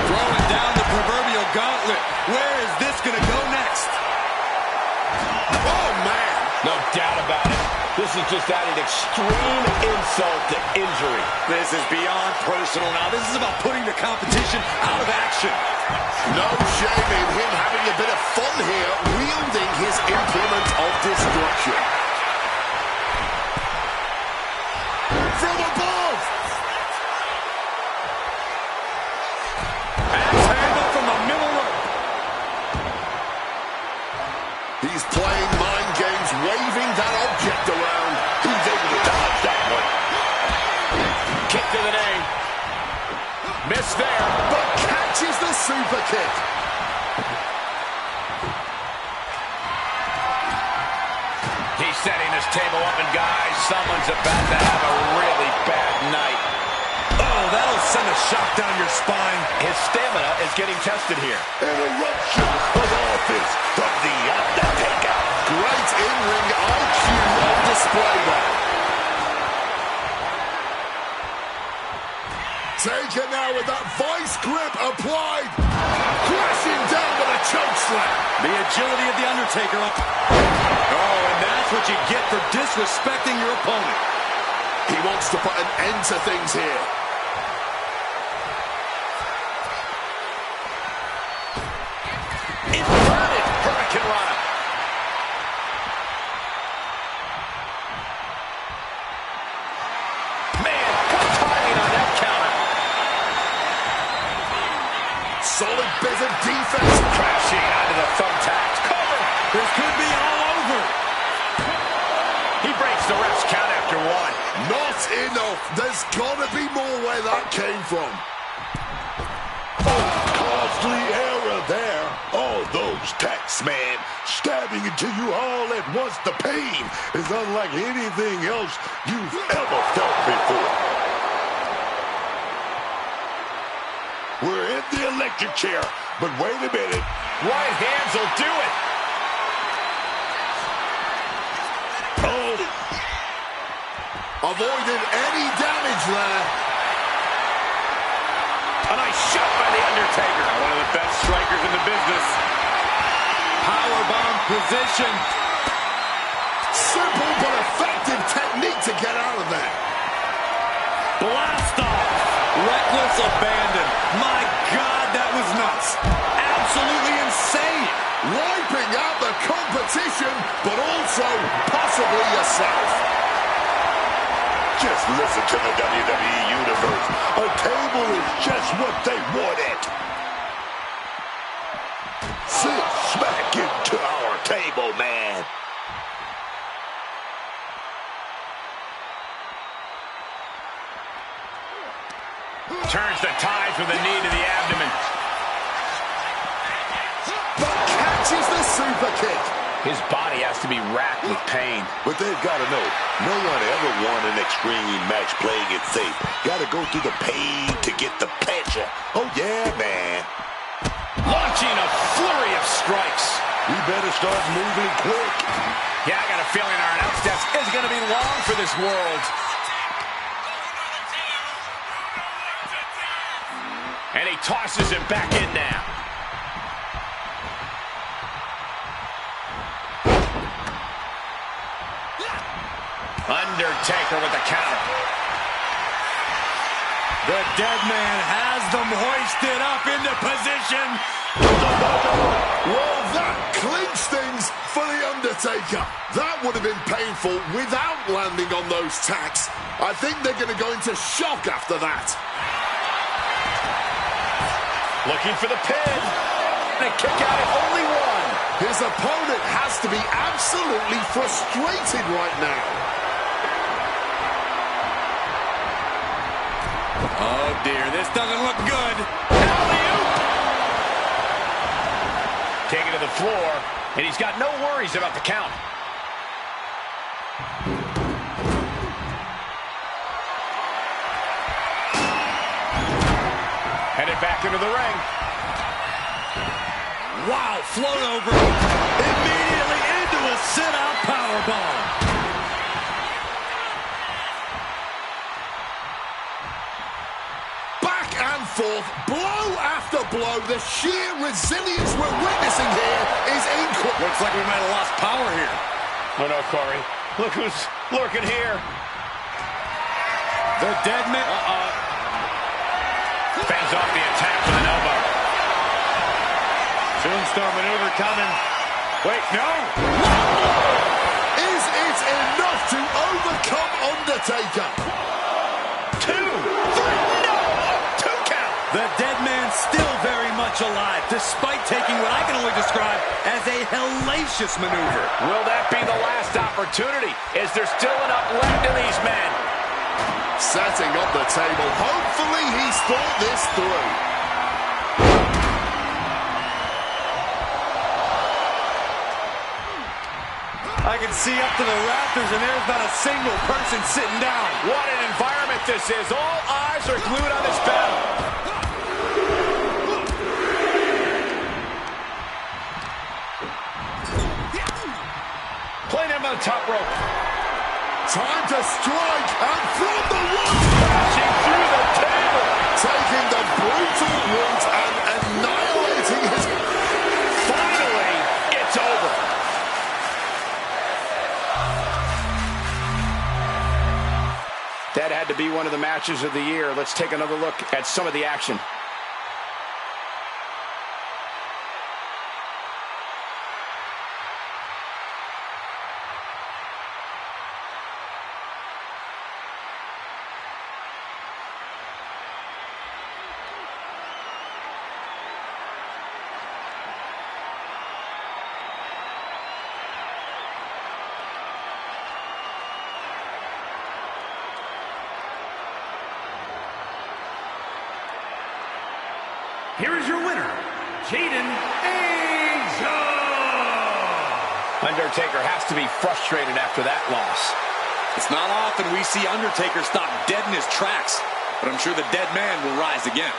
Throwing down the proverbial gauntlet. Where is this going to go next? Oh, man. No doubt about it. This is just adding extreme insult to injury. This is beyond personal now. This is about putting the competition out of action. No shame in him having a bit of fun here, wielding his implement of destruction. From above! Axe handle from the middle rope. He's playing mind games, waving that object around. He's able to dodge that one. Kick to the knee. Missed there. But catches the super kick. He's setting this table up, and guys, someone's about to have a really bad night. Oh, that'll send a shock down your spine. His stamina is getting tested here. An eruption of offense from The Undertaker. Great in-ring IQ on display there. Taken now with that vice grip applied. Crashing down with a choke slam. The agility of The Undertaker up. Oh, and that's what you get for disrespecting your opponent. He wants to put an end to things here. Inverted Hurricane Rana. Man, good timing on that counter. Solid bit of defense. Crashing onto the thumbtacks. Cover. This could be all over. He breaks the ref's count after one. Not enough. There's got to be more where that came from. Costly error there. Oh, those tacks, man. Stabby happening to you all at once. The pain is unlike anything else you've ever felt before. We're in the electric chair, but wait a minute. Right hands will do it. Oh. Avoided any damage there. A nice shot by The Undertaker. One of the best strikers in the business. Powerbomb position. Simple but effective technique to get out of there. Blast off. Reckless abandon. My God, that was nuts. Absolutely insane. Wiping out the competition, but also possibly yourself. Just listen to the WWE Universe. A table is just what they wanted. Sit smack into our table, man. Turns the tides with a knee to the abdomen. But catches the super kick. His body has to be racked with pain. But they've got to know, no one ever won an extreme match playing it safe. Got to go through the pain to get the pleasure. Oh, yeah, man. Launching a flurry of strikes. We better start moving quick. Yeah, I got a feeling our announce desk is going to be long for this world. And he tosses him back in now. Undertaker with the counter. The dead man has them hoisted up into position. Well, that clinched things for The Undertaker. That would have been painful without landing on those tacks. I think they're going to go into shock after that. Looking for the pin. And a kick out at only one. His opponent has to be absolutely frustrated right now. Oh, dear. This doesn't look good. Alley-oop. Taken to the floor, and he's got no worries about the count. Headed back into the ring. Wow, float over. Immediately into a sit-out powerbomb. Back and forth, blow after blow. The sheer resilience we're witnessing here is incredible. Looks like we might have lost power here. Oh, no, Corey. Look who's lurking here. The dead man. Fends off the attack with an elbow. Tombstone maneuver coming. Wait, no. Is it enough to overcome Undertaker? 2, 3, no! 2 count. The dead man still very much alive, despite taking what I can only describe as a hellacious maneuver. Will that be the last opportunity? Is there still enough left in these men? Setting up the table. Hopefully he's thought this through. I can see up to the rafters, and there's not a single person sitting down. What an environment this is. All eyes are glued on this battle. Playing him on the top rope. Time to strike, and from the ropes, Crashing through the table. taking the brutal route and annihilating his... Finally, it's over. That had to be one of the matches of the year. Let's take another look at some of the action. Here is your winner, Jaden Angel. Undertaker has to be frustrated after that loss. It's not often we see Undertaker stop dead in his tracks, but I'm sure the dead man will rise again.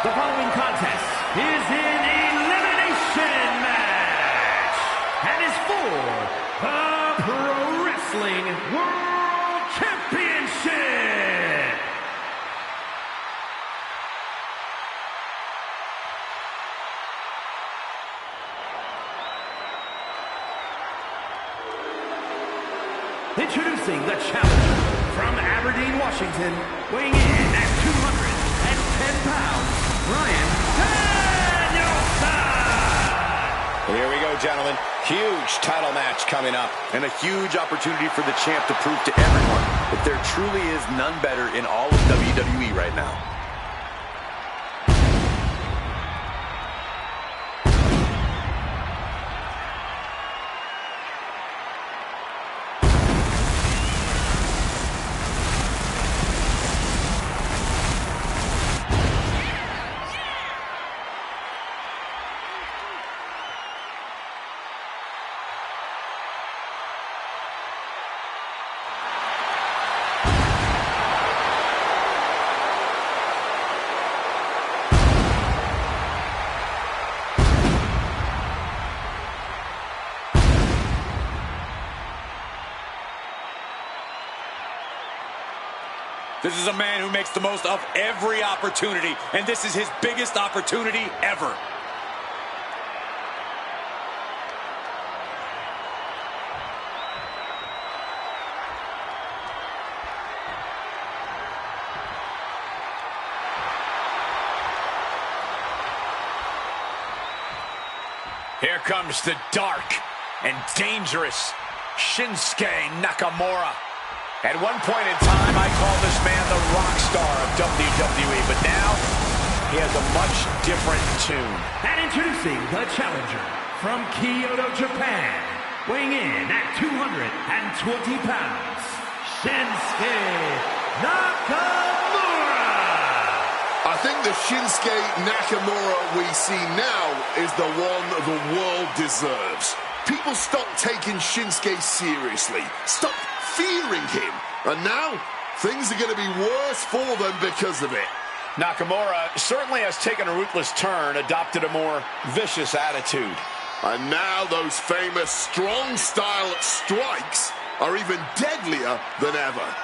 The following contest is an elimination match and is for the Pro Wrestling World Championship. Introducing the challenger from Aberdeen, Washington, weighing in at 210 pounds, Ryan Danielson! Here we go, gentlemen. Huge title match coming up. And a huge opportunity for the champ to prove to everyone that there truly is none better in all of WWE right now. This is a man who makes the most of every opportunity, and this is his biggest opportunity ever. Here comes the dark and dangerous Shinsuke Nakamura. At one point in time, I called this man the rock star of WWE, but now he has a much different tune. And introducing the challenger from Kyoto, Japan, weighing in at 220 pounds, Shinsuke Nakamura! I think the Shinsuke Nakamura we see now is the one the world deserves. People stopped taking Shinsuke seriously, stopped fearing him, and now things are going to be worse for them because of it. Nakamura certainly has taken a ruthless turn, adopted a more vicious attitude. And now those famous strong style strikes are even deadlier than ever.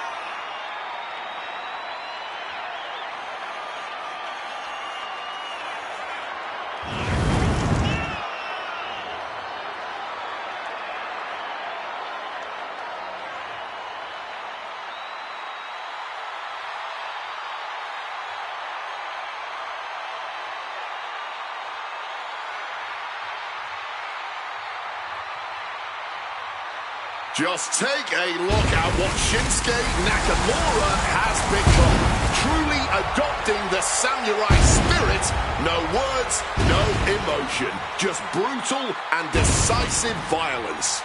Just take a look at what Shinsuke Nakamura has become. Truly adopting the samurai spirit. No words, no emotion. Just brutal and decisive violence.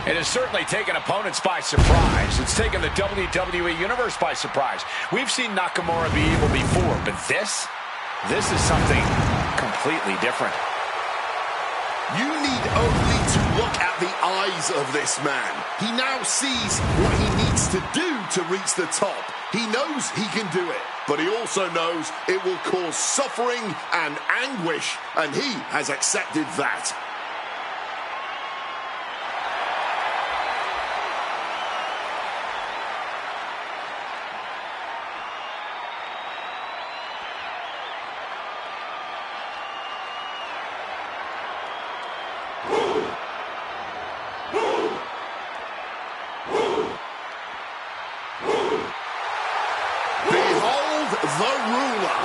It has certainly taken opponents by surprise. It's taken the WWE Universe by surprise. We've seen Nakamura be evil before, but this is something completely different. You need only to look at the eyes of this man. He now sees what he needs to do to reach the top. He knows he can do it, but he also knows it will cause suffering and anguish, and he has accepted that. The ruler,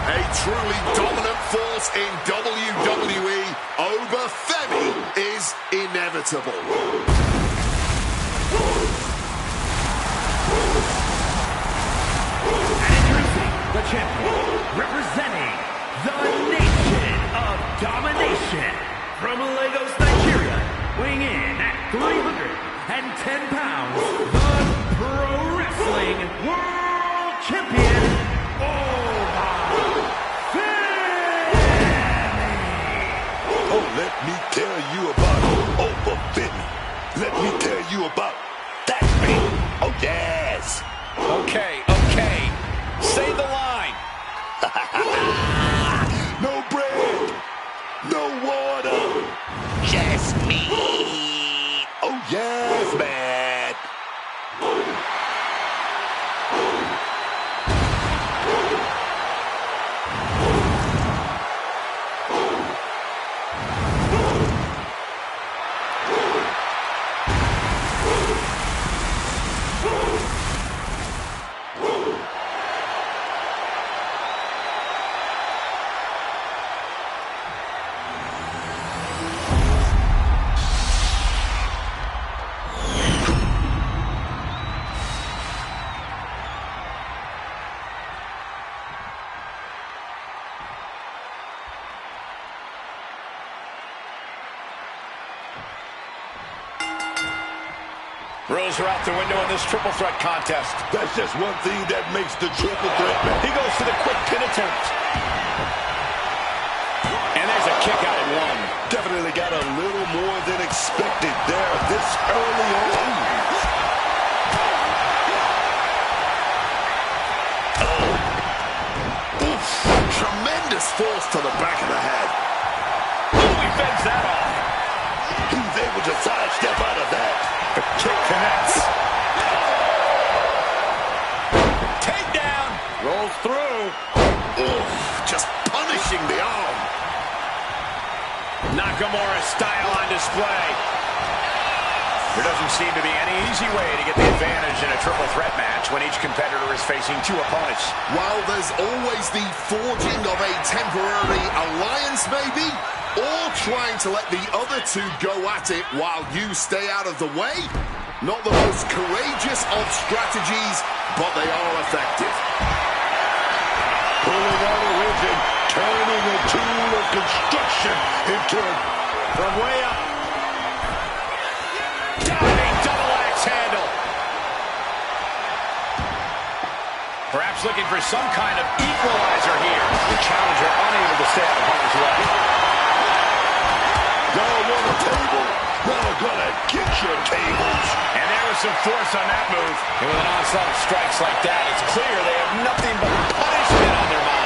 a truly dominant force in WWE, over Femi is inevitable. And introducing the champion, representing the Nation of Domination, from Lagos, Nigeria, weighing in at 310 pounds, the Pro Wrestling World Champion, Let me tell you about Over Femi. Let me tell you about that man. Oh, yes. Okay. Say the line. Throws her out the window in this triple threat contest. That's just one thing that makes the triple threat match. He goes for the quick pin attempt. And there's a kick out at one. Definitely got a little more than expected there this early on. Oof. Tremendous force to the back of the head. Ooh, he fends that off. He's able to sidestep out of that. The kick connects. Takedown. Rolls through. Oof. Just punishing the arm. Nakamura style on display. There doesn't seem to be any easy way to get the advantage in a triple threat match when each competitor is facing two opponents. While there's always the forging of a temporary alliance, maybe, or trying to let the other two go at it while you stay out of the way. Not the most courageous of strategies, but they are effective. Pulling out a rigid, turning a tool of construction into a... From way up. Diving double axe handle. Perhaps looking for some kind of equalizer here. The challenger unable to stay out of harm's way. Y'all want a table? Y'all gonna get your tables. And there was some force on that move. And with an onslaught of strikes like that, it's clear they have nothing but punishment on their mind.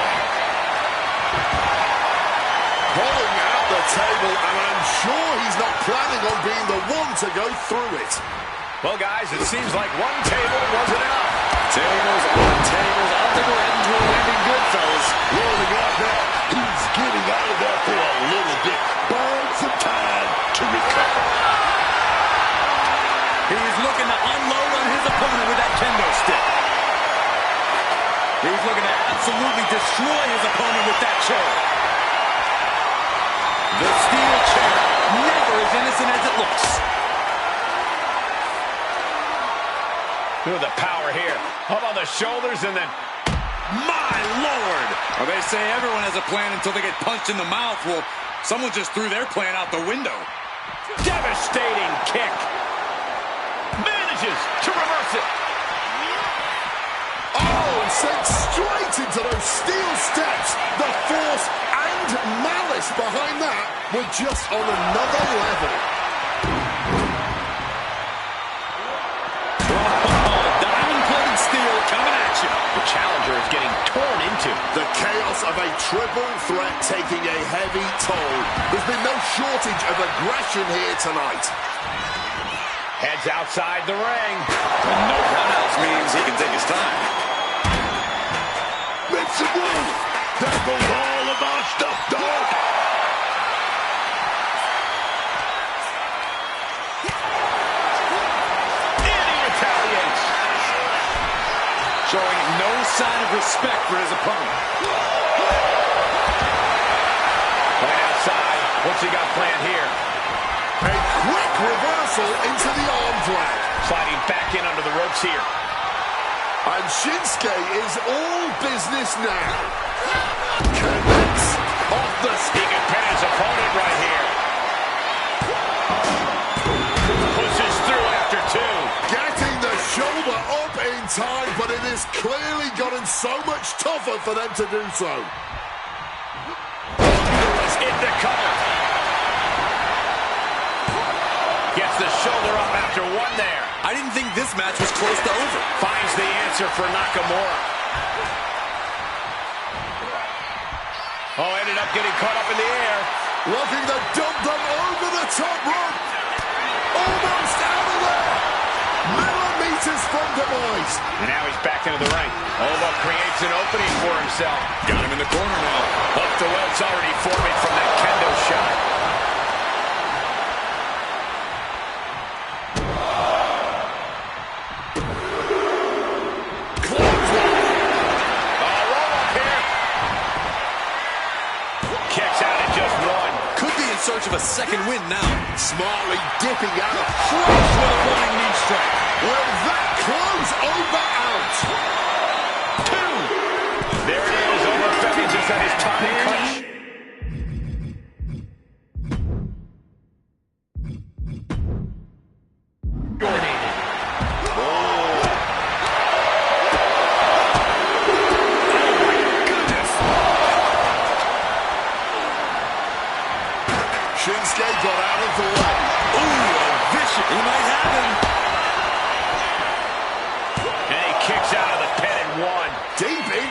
Pulling out the table, and I'm sure he's not planning on being the one to go through it. Well, guys, it seems like one table wasn't enough. Tables on tables. I don't think we're heading to a landing good, fellas. Rolling out now. He's getting out of there for a little bit. Buying some time to recover. He's looking to unload on his opponent with that kendo stick. He's looking to absolutely destroy his opponent with that chair. The steel chair, never as innocent as it looks. Look at the power here. Up on the shoulders and then... My Lord! Well, they say everyone has a plan until they get punched in the mouth. Well, someone just threw their plan out the window. Devastating kick. Manages to reverse it. Oh, and sent straight into those steel steps. The force and malice behind that were just on another level. Diamond-plated steel coming at you. The challenger is getting torn into. The chaos of a triple threat taking a heavy toll. There's been no shortage of aggression here tonight. Heads outside the ring. And no countouts means he can take his time. Makes it move. That goes all of our stuff, dog. And he retaliates. Showing no sign of respect for his opponent. Right outside. What's he got planned here? A quick reversal into the arm drag. Sliding back in under the ropes here. And Shinsuke is all business now. Connects off the He can pin his opponent right here. Pushes through after two. getting the shoulder up in time, but it has clearly gotten so much tougher for them to do so. In the cover. Gets the shoulder up after one there. I didn't think this match was close to over. Finds the answer for Nakamura. Oh, ended up getting caught up in the air. Looking to dump them over the top rope. Almost out of there. Millimeters from demise. And now he's back into the ring. Ova creates an opening for himself. Got him in the corner now. Look, the welt's already forming from that kendo shot. Search of a second win now. Smartly dipping out. Flush with a running knee strike. Will that close over out? Two. There it is. Over Femi just had his timing clutch.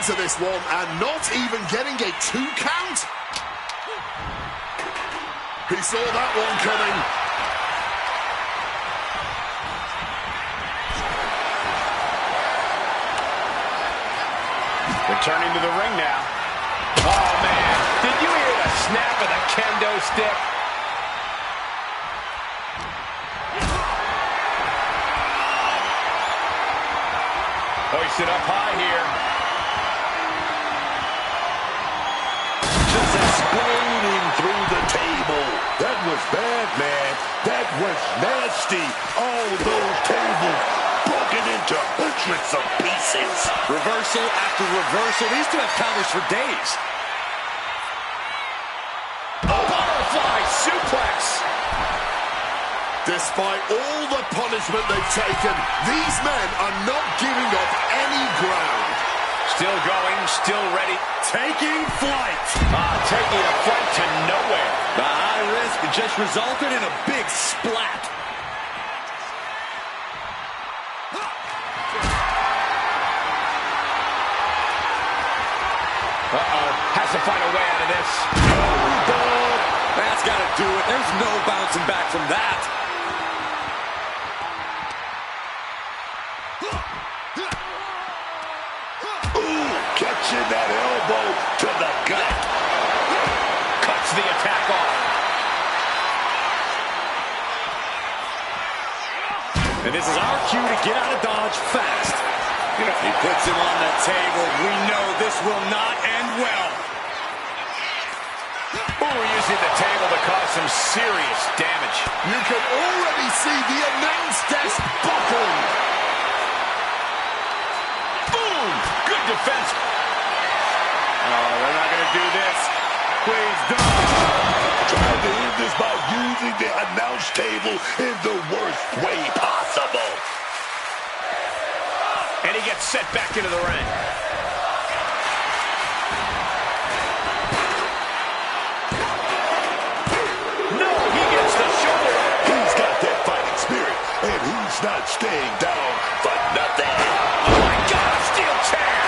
into this one and not even getting a 2 count. He saw that one coming. Returning to the ring now. Oh, man. Did you hear the snap of the kendo stick? Hoisted up high here. Just exploding through the table. That was bad, man. That was nasty. All those tables broken into hundreds of pieces. Reversal after reversal. These two have counters for days. Butterfly suplex. Despite all the punishment they've taken, these men are not giving up any ground. Still going, still ready. Taking flight. Taking a flight to nowhere. The high risk just resulted in a big splat. Has to find a way out of this. That's got to do it. There's no bouncing back from that. Ooh, catching that elbow to the gut. Cuts the attack off. And this is our cue to get out of Dodge fast. He puts him on the table. We know this will not end well. Ooh, using the table to cause some serious damage. You can already see the announce desk buckling. Boom! Good defense. Oh, they're not going to do this. Please don't. Trying to end this by using the announce table in the worst way possible. And he gets set back into the ring. No, he gets the shoulder. He's got that fighting spirit, and he's not staying down for nothing. Oh, my God, steel chair.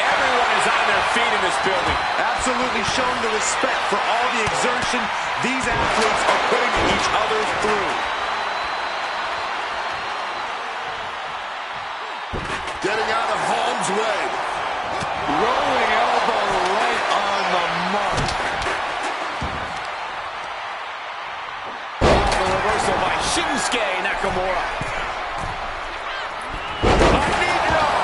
Everyone is on their feet in this building. Absolutely showing the respect for all the exertion these athletes are putting each other through. Getting out of harm's way. Rolling elbow right on the mark. The reversal by Shinsuke Nakamura. A knee drop.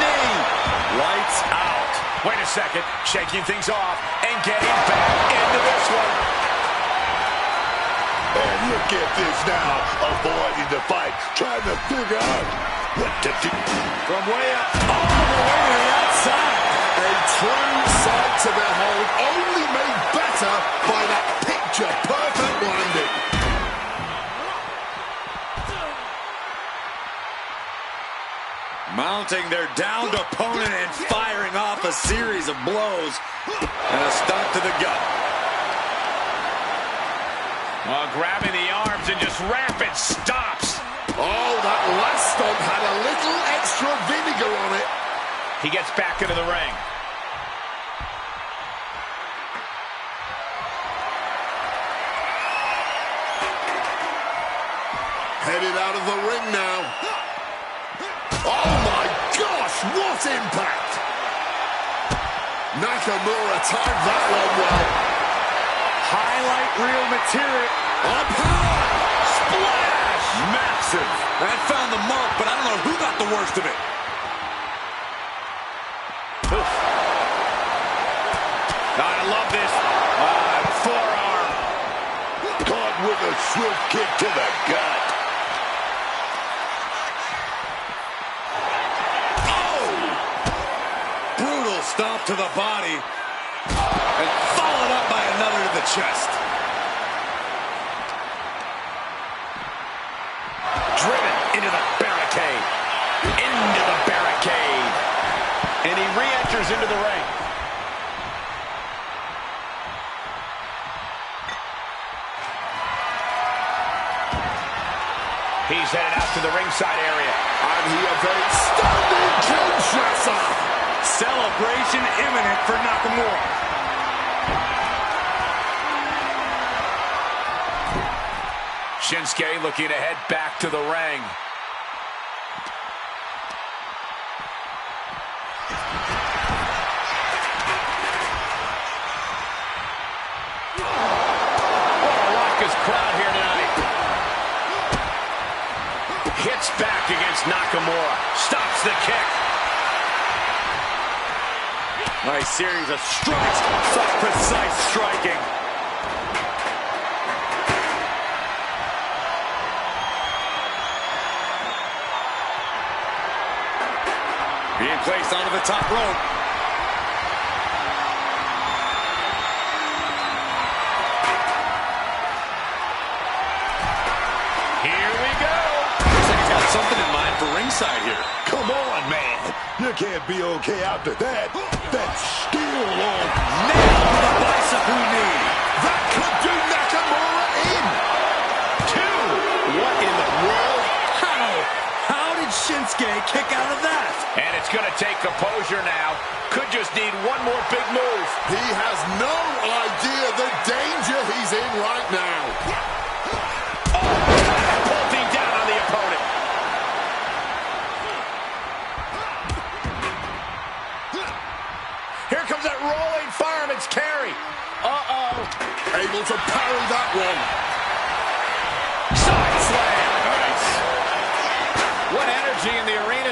Knee. Lights out. Wait a second. Shaking things off and getting back into this one. And look at this now, avoiding the fight, trying to figure out what to do. From way up, all the way to the outside. A true sight to behold, only made better by that picture-perfect landing. Mounting their downed opponent and firing off a series of blows. And a stunt to the gut. Grabbing the arms and just rapid stops. Oh, that last stomp had a little extra vinegar on it. He gets back into the ring. Headed out of the ring now. Oh my gosh, what impact! Nakamura timed that one well. Highlight reel material. Up high! Splash! Massive. That found the mark, but I don't know who got the worst of it. Oof. I love this. Forearm. Caught with a swift kick to the gut. Brutal stomp to the body. And followed up by another to the chest. Driven into the barricade. Into the barricade. And he re-enters into the ring. He's headed out to the ringside area. And he evades standing Kinshasa. Celebration imminent for Nakamura. Shinsuke looking to head back to the ring. What a raucous crowd here tonight. Hits back against Nakamura. Stops the kick. Nice series of strikes. Such precise striking. Being placed onto the top rope. Here we go. Looks like he's got something in mind for ringside here. Come on, man. You can't be okay after that. That's still on. Nailed with a bicycle knee. That could do Nakamura in. Two. What in the world? How did Shinsuke kick out of that? And it's going to take composure now. Could just need one more big move. He has no idea the danger he's in right now. Bolting down on the opponent. Here comes that rolling fireman's carry. Uh-oh. Able to parry that one. Side slam. Nice. What energy in the arena.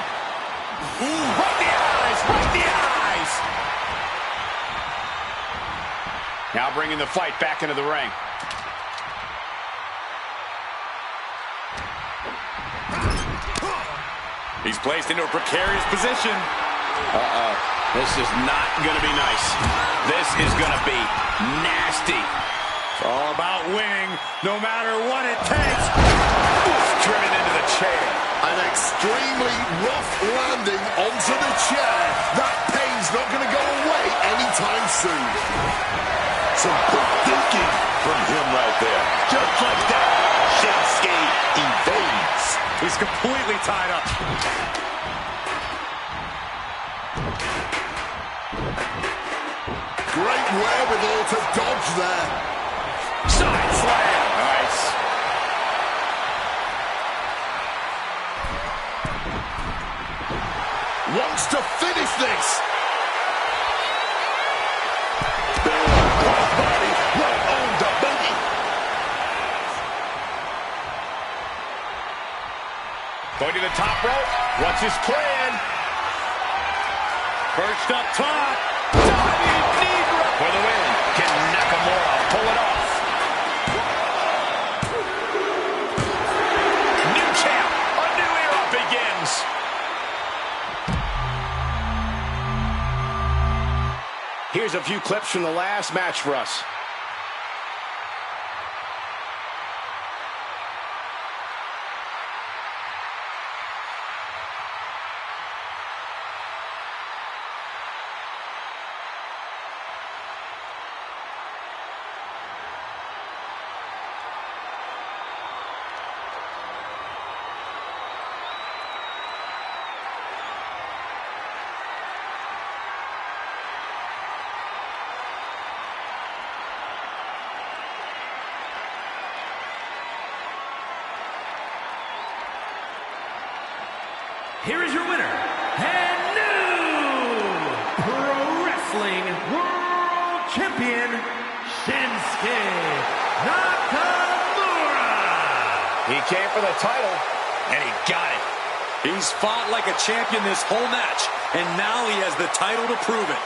Right the eyes. Right the eyes. Now bringing the fight back into the ring. He's placed into a precarious position. Uh-oh. This is not going to be nice. This is going to be nasty. It's all about winning, no matter what it takes. Driven into the chair. An extremely rough landing onto the chair. That pain's not going to go away anytime soon. Some quick thinking from him right there. Just like that, Shinsuke evades. He's completely tied up. Great wherewithal to dodge there. Side slam. Nice. Wants to finish this. Crossbody right on the booty. Going to the top rope. What's his plan? Perched up top. Diving knee drop for the win. Can Nakamura pull it off? New champ. A new era begins. Here's a few clips from the last match for us. Here is your winner, and new Pro Wrestling World Champion, Shinsuke Nakamura. He came for the title, and he got it. He's fought like a champion this whole match, and now he has the title to prove it.